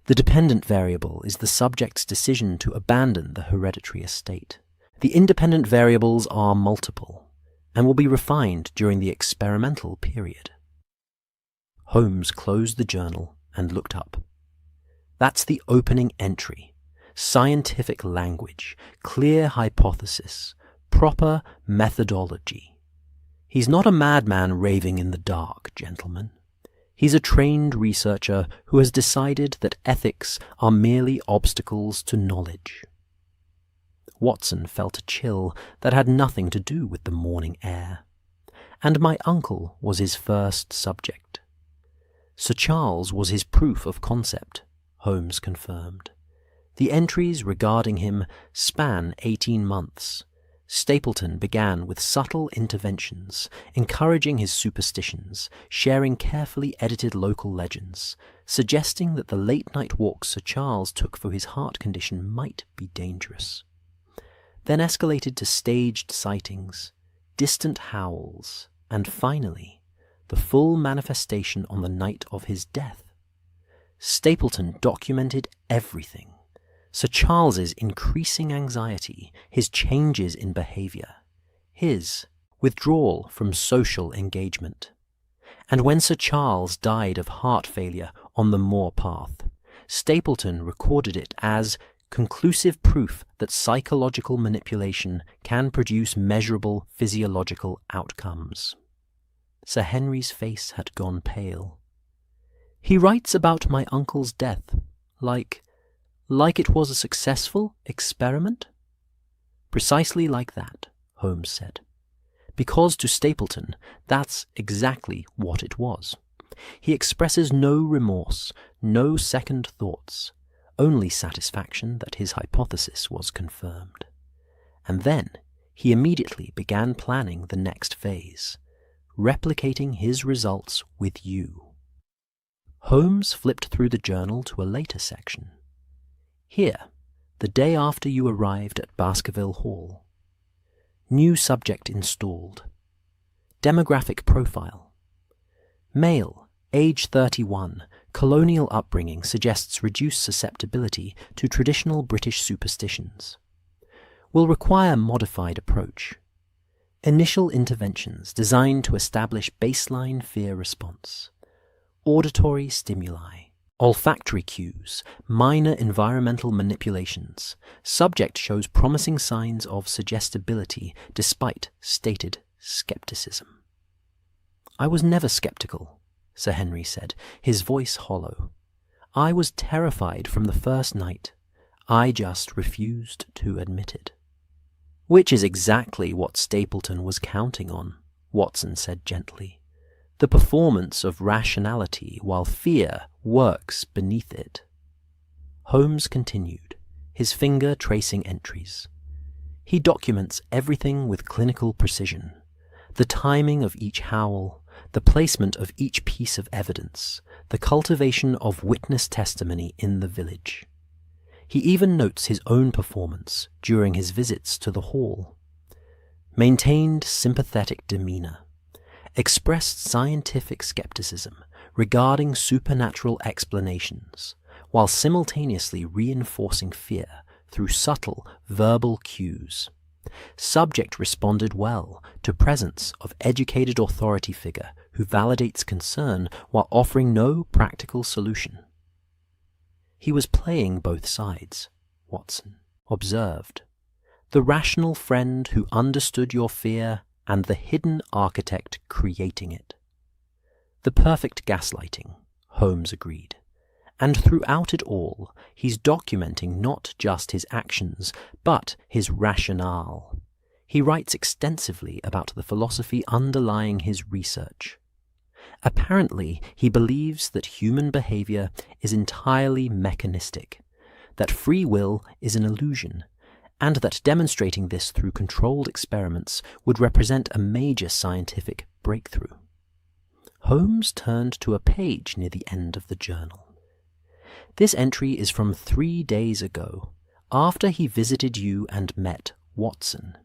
The dependent variable is the subject's decision to abandon the hereditary estate. The independent variables are multiple, and will be refined during the experimental period. Holmes closed the journal and looked up. That's the opening entry. Scientific language, clear hypothesis, proper methodology. He's not a madman raving in the dark, gentlemen. He's a trained researcher who has decided that ethics are merely obstacles to knowledge. Watson felt a chill that had nothing to do with the morning air, and my uncle was his first subject. Sir Charles was his proof of concept, Holmes confirmed. The entries regarding him span 18 months. Stapleton began with subtle interventions, encouraging his superstitions, sharing carefully edited local legends, suggesting that the late-night walks Sir Charles took for his heart condition might be dangerous. Then escalated to staged sightings, distant howls, and finally, the full manifestation on the night of his death. Stapleton documented everything. Sir Charles's increasing anxiety, his changes in behaviour, his withdrawal from social engagement. And when Sir Charles died of heart failure on the moor path, Stapleton recorded it as conclusive proof that psychological manipulation can produce measurable physiological outcomes. Sir Henry's face had gone pale. He writes about my uncle's death, like it was a successful experiment? Precisely like that, Holmes said. Because to Stapleton, that's exactly what it was. He expresses no remorse, no second thoughts, only satisfaction that his hypothesis was confirmed. And then he immediately began planning the next phase, replicating his results with you. Holmes flipped through the journal to a later section. Here, the day after you arrived at Baskerville Hall. New subject installed. Demographic profile. Male, age 31, colonial upbringing suggests reduced susceptibility to traditional British superstitions. Will require modified approach. Initial interventions designed to establish baseline fear response. Auditory stimuli. Olfactory cues, minor environmental manipulations. Subject shows promising signs of suggestibility despite stated skepticism. I was never skeptical, Sir Henry said, his voice hollow. I was terrified from the first night. I just refused to admit it. Which is exactly what Stapleton was counting on, Watson said gently. The performance of rationality while fear works beneath it. Holmes continued, his finger tracing entries. He documents everything with clinical precision. The timing of each howl, the placement of each piece of evidence, the cultivation of witness testimony in the village. He even notes his own performance during his visits to the hall. Maintained sympathetic demeanour. Expressed scientific skepticism regarding supernatural explanations, while simultaneously reinforcing fear through subtle verbal cues. Subject responded well to presence of educated authority figure who validates concern while offering no practical solution. He was playing both sides, Watson observed. The rational friend who understood your fear and the hidden architect creating it. The perfect gaslighting, Holmes agreed. And throughout it all, he's documenting not just his actions, but his rationale. He writes extensively about the philosophy underlying his research. Apparently, he believes that human behavior is entirely mechanistic, that free will is an illusion, and that demonstrating this through controlled experiments would represent a major scientific breakthrough. Holmes turned to a page near the end of the journal. This entry is from 3 days ago, after he visited you and met Watson.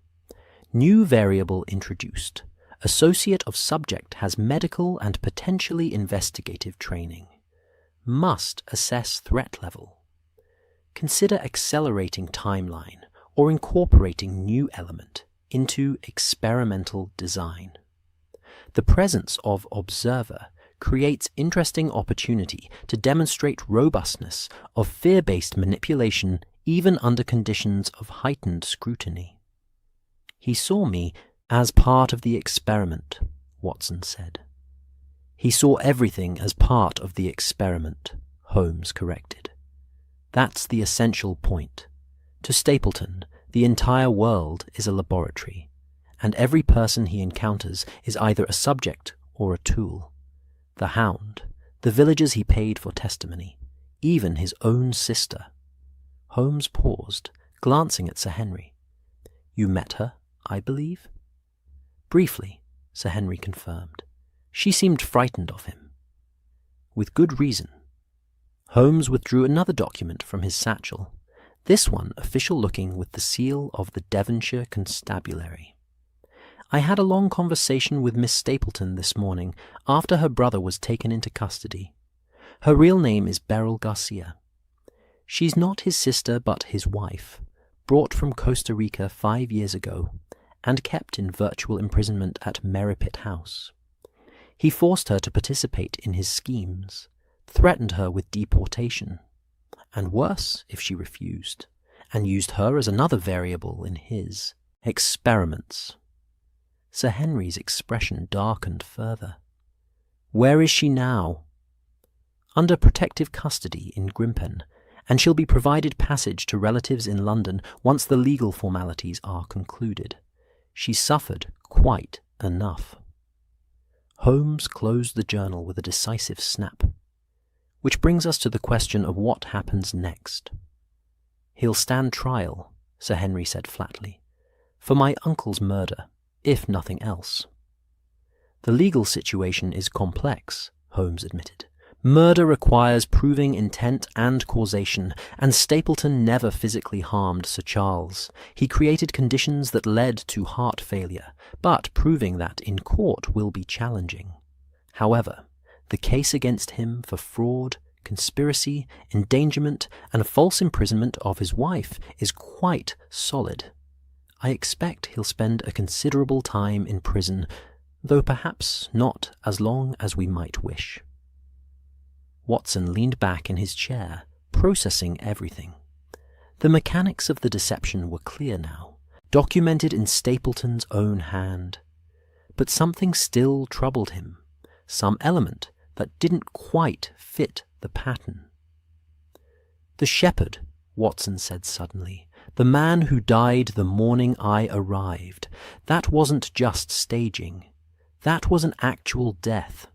New variable introduced. Associate of subject has medical and potentially investigative training. Must assess threat level. Consider accelerating timeline or incorporating new element into experimental design. The presence of observer creates interesting opportunity to demonstrate robustness of fear-based manipulation even under conditions of heightened scrutiny. He saw me as part of the experiment, Watson said. He saw everything as part of the experiment, Holmes corrected. That's the essential point. To Stapleton, the entire world is a laboratory, and every person he encounters is either a subject or a tool. The hound, the villagers he paid for testimony, even his own sister. Holmes paused, glancing at Sir Henry. You met her, I believe? Briefly, Sir Henry confirmed. She seemed frightened of him. With good reason. Holmes withdrew another document from his satchel, this one official-looking with the seal of the Devonshire Constabulary. I had a long conversation with Miss Stapleton this morning after her brother was taken into custody. Her real name is Beryl Garcia. She's not his sister but his wife, brought from Costa Rica 5 years ago, and kept in virtual imprisonment at Merripit House. He forced her to participate in his schemes, threatened her with deportation, and worse if she refused, and used her as another variable in his experiments. Sir Henry's expression darkened further. Where is she now? Under protective custody in Grimpen, and she'll be provided passage to relatives in London once the legal formalities are concluded. She suffered quite enough. Holmes closed the journal with a decisive snap. Which brings us to the question of what happens next. He'll stand trial, Sir Henry said flatly, for my uncle's murder, if nothing else. The legal situation is complex, Holmes admitted. Murder requires proving intent and causation, and Stapleton never physically harmed Sir Charles. He created conditions that led to heart failure, but proving that in court will be challenging. However, the case against him for fraud, conspiracy, endangerment, and false imprisonment of his wife is quite solid. I expect he'll spend a considerable time in prison, though perhaps not as long as we might wish. Watson leaned back in his chair, processing everything. The mechanics of the deception were clear now, documented in Stapleton's own hand. But something still troubled him, some element that didn't quite fit the pattern. The shepherd, Watson said suddenly, the man who died the morning I arrived, that wasn't just staging. That was an actual death.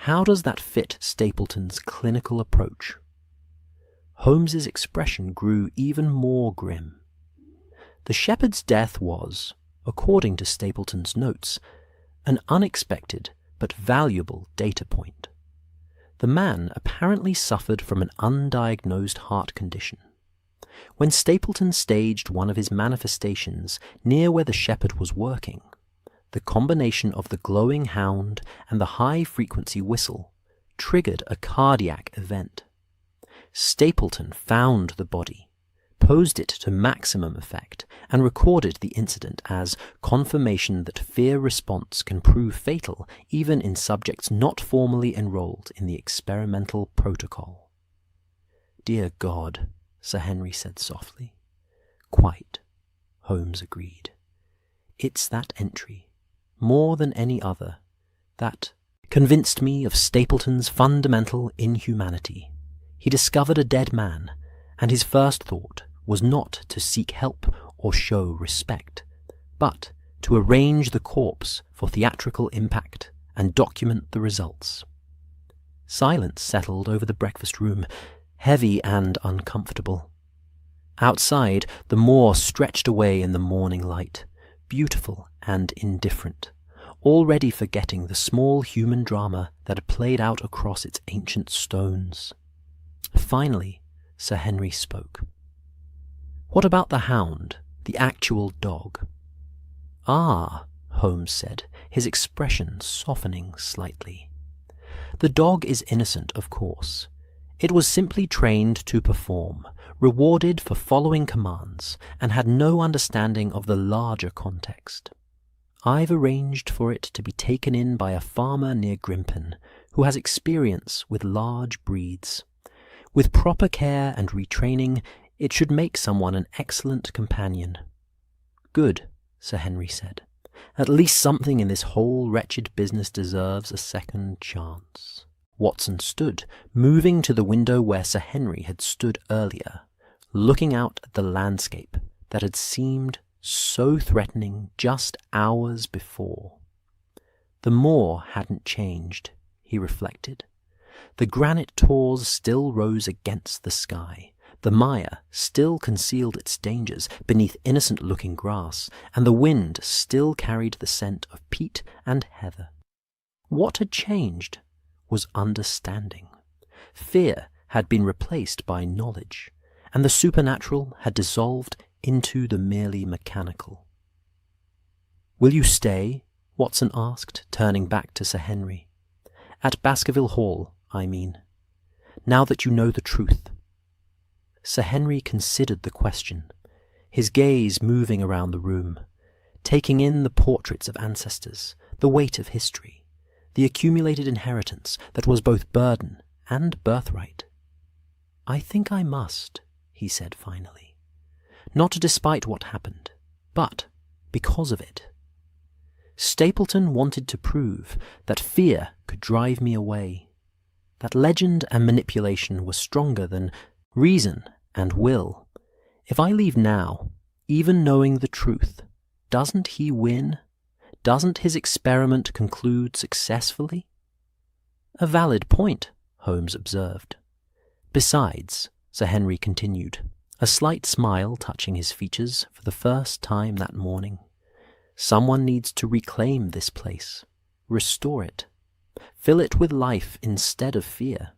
How does that fit Stapleton's clinical approach? Holmes's expression grew even more grim. The shepherd's death was, according to Stapleton's notes, an unexpected but valuable data point. The man apparently suffered from an undiagnosed heart condition. When Stapleton staged one of his manifestations near where the shepherd was working, the combination of the glowing hound and the high-frequency whistle triggered a cardiac event. Stapleton found the body, posed it to maximum effect, and recorded the incident as confirmation that fear response can prove fatal even in subjects not formally enrolled in the experimental protocol. "Dear God," Sir Henry said softly. "Quite," Holmes agreed. "It's that entry, more than any other, that convinced me of Stapleton's fundamental inhumanity. He discovered a dead man, and his first thought was not to seek help or show respect, but to arrange the corpse for theatrical impact and document the results. Silence settled over the breakfast room, heavy and uncomfortable. Outside, the moor stretched away in the morning light, beautiful and indifferent, already forgetting the small human drama that had played out across its ancient stones. Finally, Sir Henry spoke. "What about the hound, the actual dog?" "Ah," Holmes said, his expression softening slightly. "The dog is innocent, of course. It was simply trained to perform, rewarded for following commands, and had no understanding of the larger context. I've arranged for it to be taken in by a farmer near Grimpen, who has experience with large breeds. With proper care and retraining, it should make someone an excellent companion." "Good," Sir Henry said. "At least something in this whole wretched business deserves a second chance." Watson stood, moving to the window where Sir Henry had stood earlier, looking out at the landscape that had seemed so threatening just hours before. The moor hadn't changed, he reflected. The granite tors still rose against the sky, the mire still concealed its dangers beneath innocent-looking grass, and the wind still carried the scent of peat and heather. What had changed was understanding. Fear had been replaced by knowledge, and the supernatural had dissolved into the merely mechanical. "Will you stay?" Watson asked, turning back to Sir Henry. "At Baskerville Hall, I mean. Now that you know the truth." Sir Henry considered the question, his gaze moving around the room, taking in the portraits of ancestors, the weight of history, the accumulated inheritance that was both burden and birthright. "I think I must," he said finally. "Not despite what happened, but because of it. Stapleton wanted to prove that fear could drive me away, that legend and manipulation were stronger than reason and will. If I leave now, even knowing the truth, doesn't he win? Doesn't his experiment conclude successfully?" "A valid point," Holmes observed. "Besides," Sir Henry continued, a slight smile touching his features for the first time that morning, "someone needs to reclaim this place, restore it, fill it with life instead of fear,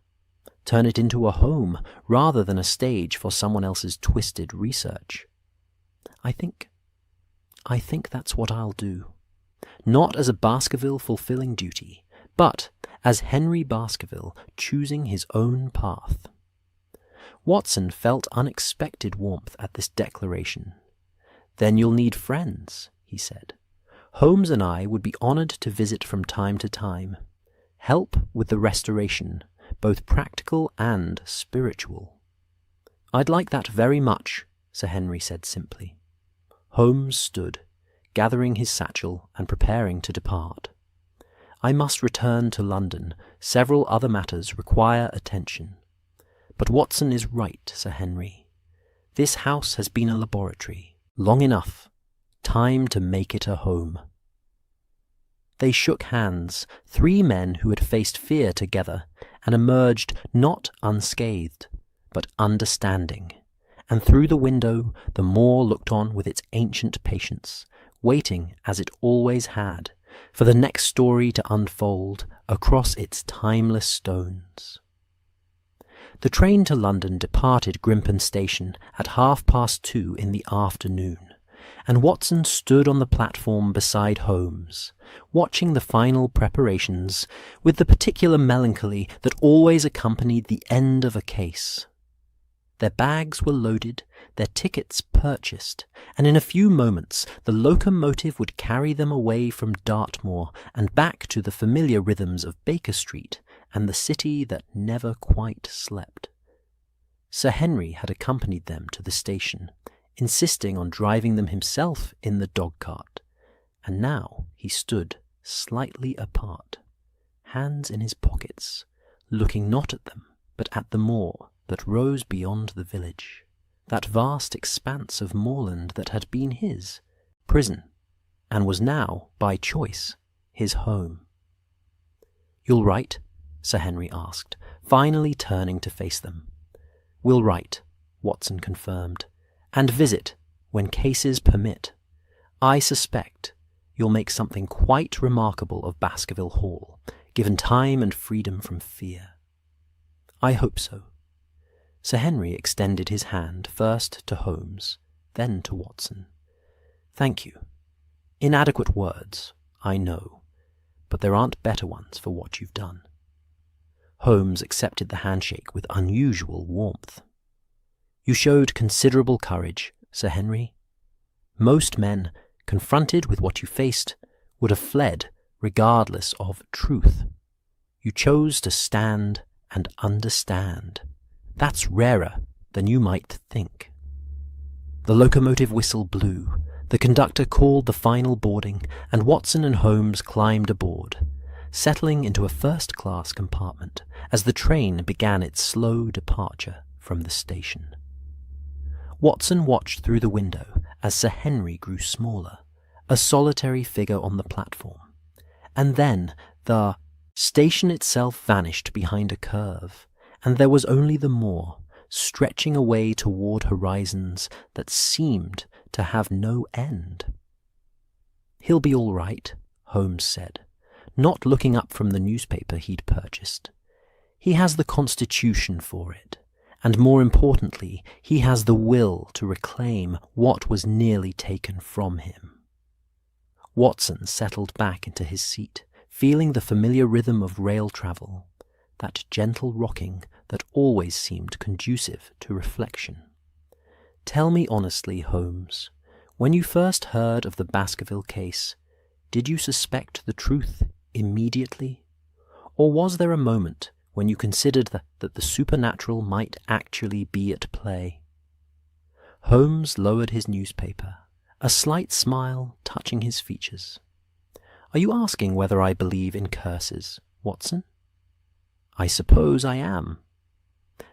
turn it into a home rather than a stage for someone else's twisted research. I think that's what I'll do. Not as a Baskerville fulfilling duty, but as Henry Baskerville choosing his own path." Watson felt unexpected warmth at this declaration. "Then you'll need friends," he said. "Holmes and I would be honoured to visit from time to time. Help with the restoration, both practical and spiritual." "I'd like that very much," Sir Henry said simply. Holmes stood, gathering his satchel and preparing to depart. "I must return to London. Several other matters require attention. But Watson is right, Sir Henry. This house has been a laboratory. Long enough. Time to make it a home." They shook hands, three men who had faced fear together, and emerged not unscathed, but understanding. And through the window the moor looked on with its ancient patience, waiting, as it always had, for the next story to unfold across its timeless stones. The train to London departed Grimpen Station at 2:30 in the afternoon, and Watson stood on the platform beside Holmes, watching the final preparations with the particular melancholy that always accompanied the end of a case. Their bags were loaded, their tickets purchased, and in a few moments the locomotive would carry them away from Dartmoor and back to the familiar rhythms of Baker Street and the city that never quite slept. Sir Henry had accompanied them to the station, insisting on driving them himself in the dog-cart, and now he stood slightly apart, hands in his pockets, looking not at them, but at the moor that rose beyond the village, that vast expanse of moorland that had been his prison, and was now, by choice, his home. "You'll write?" Sir Henry asked, finally turning to face them. "We'll write," Watson confirmed, "and visit when cases permit. I suspect you'll make something quite remarkable of Baskerville Hall, given time and freedom from fear." "I hope so." Sir Henry extended his hand first to Holmes, then to Watson. "Thank you. Inadequate words, I know, but there aren't better ones for what you've done." Holmes accepted the handshake with unusual warmth. "You showed considerable courage, Sir Henry. Most men, confronted with what you faced, would have fled regardless of truth. You chose to stand and understand. That's rarer than you might think." The locomotive whistle blew. The conductor called the final boarding, and Watson and Holmes climbed aboard, settling into a first-class compartment as the train began its slow departure from the station. Watson watched through the window as Sir Henry grew smaller, a solitary figure on the platform, and then the station itself vanished behind a curve, and there was only the moor, stretching away toward horizons that seemed to have no end. "He'll be all right," Holmes said, not looking up from the newspaper he'd purchased. "He has the constitution for it, and more importantly, he has the will to reclaim what was nearly taken from him." Watson settled back into his seat, feeling the familiar rhythm of rail travel, that gentle rocking that always seemed conducive to reflection. "Tell me honestly, Holmes, when you first heard of the Baskerville case, did you suspect the truth immediately? Or was there a moment when you considered that the supernatural might actually be at play?" Holmes lowered his newspaper, a slight smile touching his features. "Are you asking whether I believe in curses, Watson?" "I suppose I am."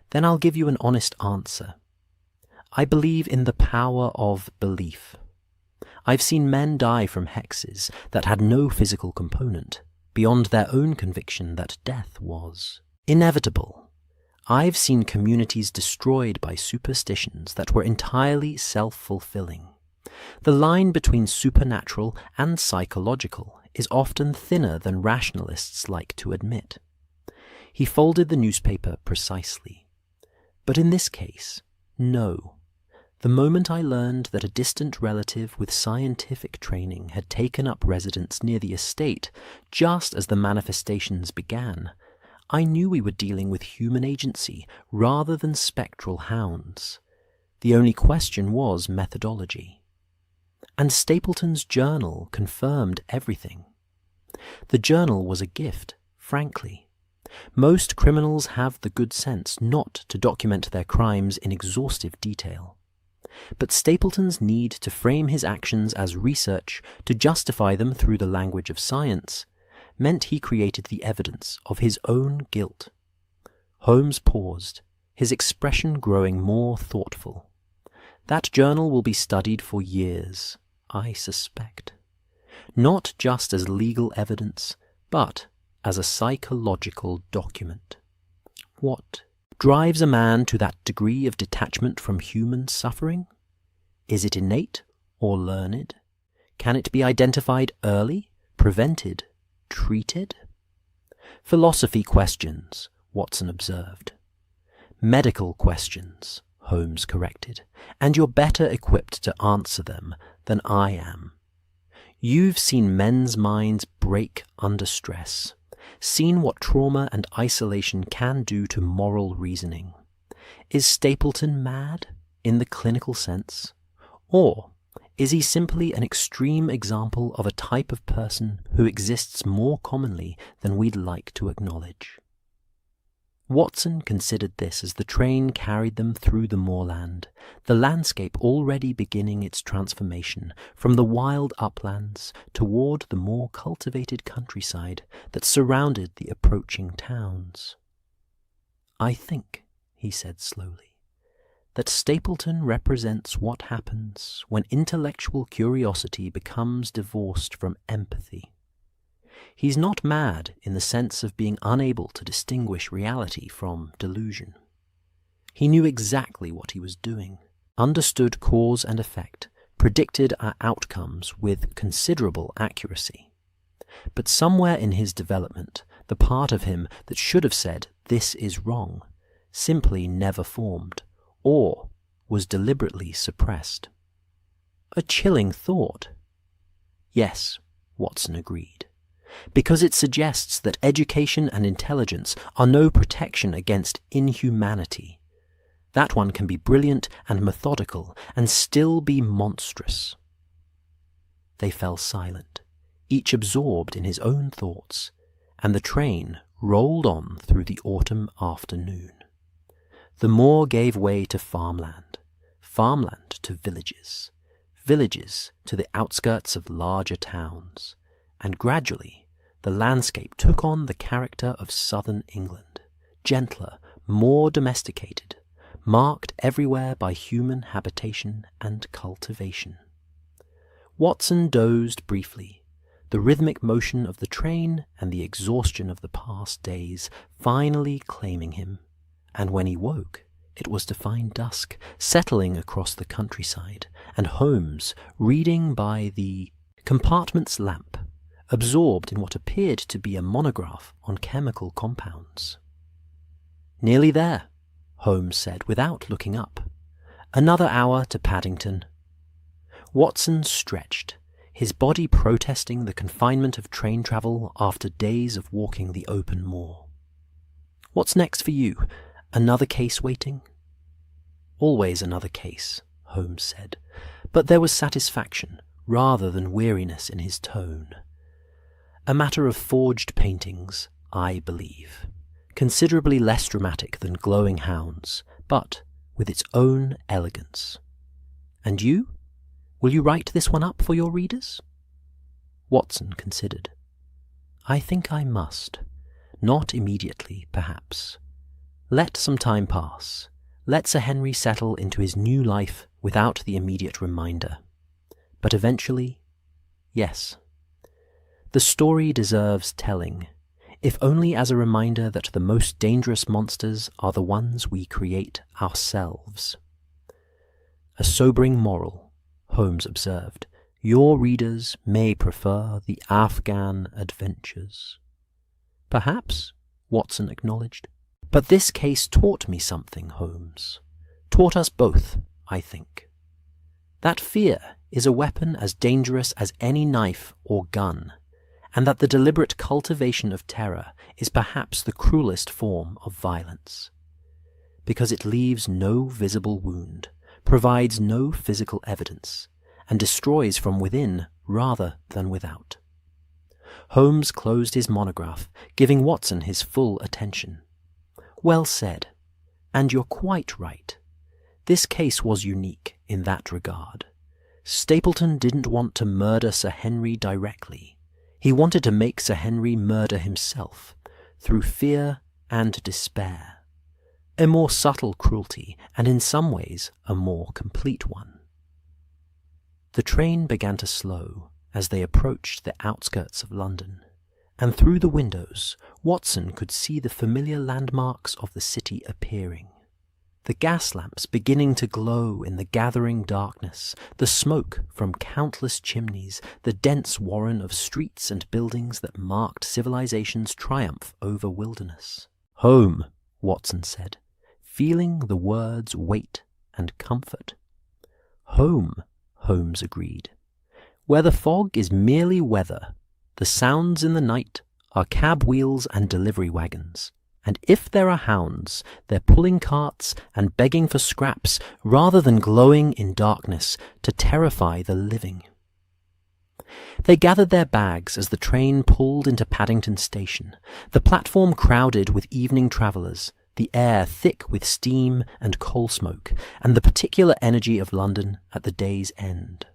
"Then I'll give you an honest answer. I believe in the power of belief. I've seen men die from hexes that had no physical component, beyond their own conviction that death was inevitable. I've seen communities destroyed by superstitions that were entirely self-fulfilling. The line between supernatural and psychological is often thinner than rationalists like to admit." He folded the newspaper precisely. "But in this case, no. The moment I learned that a distant relative with scientific training had taken up residence near the estate just as the manifestations began, I knew we were dealing with human agency rather than spectral hounds. The only question was methodology. And Stapleton's journal confirmed everything. The journal was a gift, frankly. Most criminals have the good sense not to document their crimes in exhaustive detail. But Stapleton's need to frame his actions as research to justify them through the language of science meant he created the evidence of his own guilt. Holmes paused, his expression growing more thoughtful. "That journal will be studied for years, I suspect. Not just as legal evidence, but as a psychological document. What drives a man to that degree of detachment from human suffering? Is it innate or learned? Can it be identified early, prevented, treated?" "Philosophy questions," Watson observed. "Medical questions," Holmes corrected, "and you're better equipped to answer them than I am. You've seen men's minds break under stress, seen what trauma and isolation can do to moral reasoning. Is Stapleton mad, in the clinical sense? Or is he simply an extreme example of a type of person who exists more commonly than we'd like to acknowledge?" Watson considered this as the train carried them through the moorland, the landscape already beginning its transformation from the wild uplands toward the more cultivated countryside that surrounded the approaching towns. "I think," he said slowly, "that Stapleton represents what happens when intellectual curiosity becomes divorced from empathy. He's not mad in the sense of being unable to distinguish reality from delusion. He knew exactly what he was doing, understood cause and effect, predicted our outcomes with considerable accuracy. But somewhere in his development, the part of him that should have said, "This is wrong," simply never formed, or was deliberately suppressed. A chilling thought. Yes, Watson agreed, because it suggests that education and intelligence are no protection against inhumanity. That one can be brilliant and methodical and still be monstrous. They fell silent, each absorbed in his own thoughts, and the train rolled on through the autumn afternoon. The moor gave way to farmland, farmland to villages, villages to the outskirts of larger towns, and gradually the landscape took on the character of southern England, gentler, more domesticated, marked everywhere by human habitation and cultivation. Watson dozed briefly, the rhythmic motion of the train and the exhaustion of the past days finally claiming him, and when he woke, it was to find dusk settling across the countryside, and Holmes reading by the compartment's lamp, absorbed in what appeared to be a monograph on chemical compounds. "Nearly there," Holmes said without looking up. "Another hour to Paddington." Watson stretched, his body protesting the confinement of train travel after days of walking the open moor. "What's next for you? Another case waiting?" "Always another case," Holmes said, but there was satisfaction rather than weariness in his tone. "A matter of forged paintings, I believe. Considerably less dramatic than Glowing Hounds, but with its own elegance. And you? Will you write this one up for your readers?" Watson considered. "I think I must. Not immediately, perhaps. Let some time pass. Let Sir Henry settle into his new life without the immediate reminder. But eventually, yes. The story deserves telling, if only as a reminder that the most dangerous monsters are the ones we create ourselves." "A sobering moral," Holmes observed. "Your readers may prefer the Afghan adventures." "Perhaps," Watson acknowledged. "But this case taught me something, Holmes. Taught us both, I think. That fear is a weapon as dangerous as any knife or gun, and that the deliberate cultivation of terror is perhaps the cruelest form of violence, because it leaves no visible wound, provides no physical evidence, and destroys from within rather than without." Holmes closed his monograph, giving Watson his full attention. "Well said, and you're quite right. This case was unique in that regard. Stapleton didn't want to murder Sir Henry directly. He wanted to make Sir Henry murder himself, through fear and despair. A more subtle cruelty, and in some ways a more complete one." The train began to slow as they approached the outskirts of London, and through the windows Watson could see the familiar landmarks of the city appearing. The gas lamps beginning to glow in the gathering darkness, the smoke from countless chimneys, the dense warren of streets and buildings that marked civilization's triumph over wilderness. "Home," Watson said, feeling the words' weight and comfort. "Home," Holmes agreed, "where the fog is merely weather, the sounds in the night are cab wheels and delivery wagons, and if there are hounds, they're pulling carts and begging for scraps rather than glowing in darkness to terrify the living." They gathered their bags as the train pulled into Paddington Station, the platform crowded with evening travellers, the air thick with steam and coal smoke, and the particular energy of London at the day's end.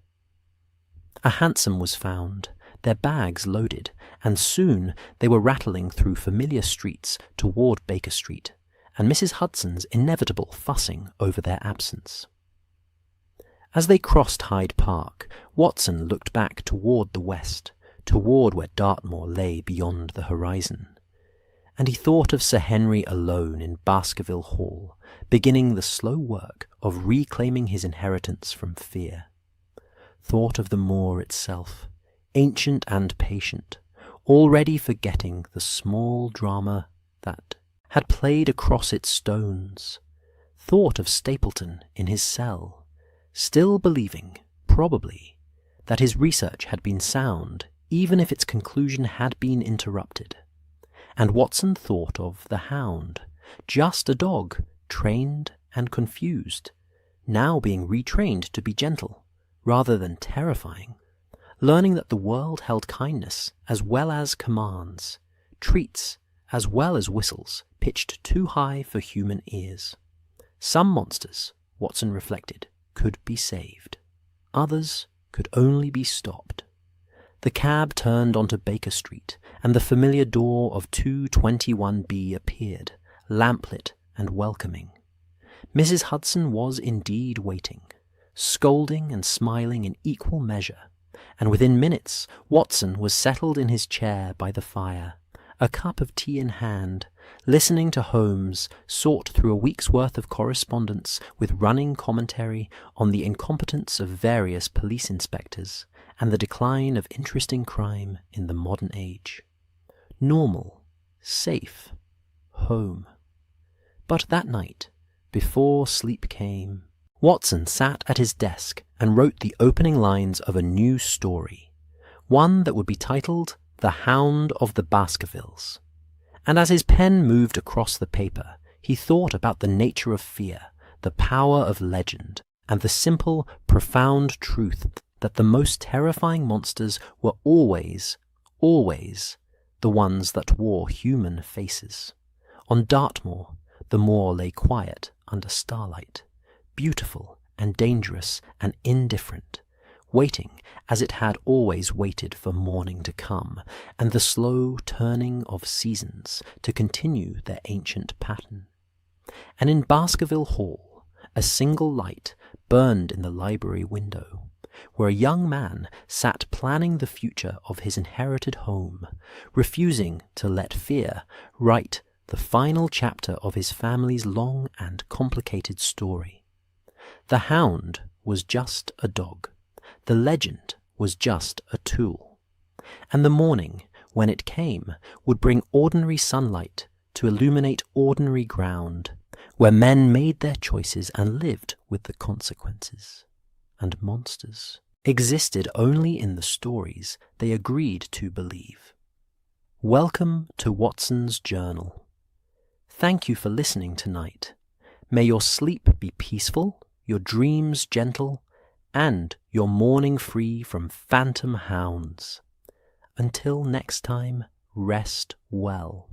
A hansom was found, their bags loaded, and soon they were rattling through familiar streets toward Baker Street, and Mrs. Hudson's inevitable fussing over their absence. As they crossed Hyde Park, Watson looked back toward the west, toward where Dartmoor lay beyond the horizon, and he thought of Sir Henry alone in Baskerville Hall, beginning the slow work of reclaiming his inheritance from fear. Thought of the moor itself, ancient and patient, already forgetting the small drama that had played across its stones. Thought of Stapleton in his cell, still believing, probably, that his research had been sound, even if its conclusion had been interrupted. And Watson thought of the hound, just a dog, trained and confused, now being retrained to be gentle, rather than terrifying, learning that the world held kindness as well as commands, treats as well as whistles pitched too high for human ears. Some monsters, Watson reflected, could be saved. Others could only be stopped. The cab turned onto Baker Street, and the familiar door of 221B appeared, lamplit and welcoming. Mrs. Hudson was indeed waiting, scolding and smiling in equal measure, and within minutes Watson was settled in his chair by the fire, a cup of tea in hand, listening to Holmes sort through a week's worth of correspondence with running commentary on the incompetence of various police inspectors and the decline of interesting crime in the modern age. Normal, safe, home. But that night, before sleep came, Watson sat at his desk and wrote the opening lines of a new story, one that would be titled The Hound of the Baskervilles. And as his pen moved across the paper, he thought about the nature of fear, the power of legend, and the simple, profound truth that the most terrifying monsters were always the ones that wore human faces. On Dartmoor, the moor lay quiet under starlight, beautiful and dangerous and indifferent, waiting as it had always waited for morning to come, and the slow turning of seasons to continue their ancient pattern. And in Baskerville Hall, a single light burned in the library window, where a young man sat planning the future of his inherited home, refusing to let fear write the final chapter of his family's long and complicated story. The hound was just a dog. The legend was just a tool. And the morning, when it came, would bring ordinary sunlight to illuminate ordinary ground, where men made their choices and lived with the consequences. And monsters existed only in the stories they agreed to believe. Welcome to Watson's Journal. Thank you for listening tonight. May your sleep be peaceful, your dreams gentle, and your morning free from phantom hounds. Until next time, rest well.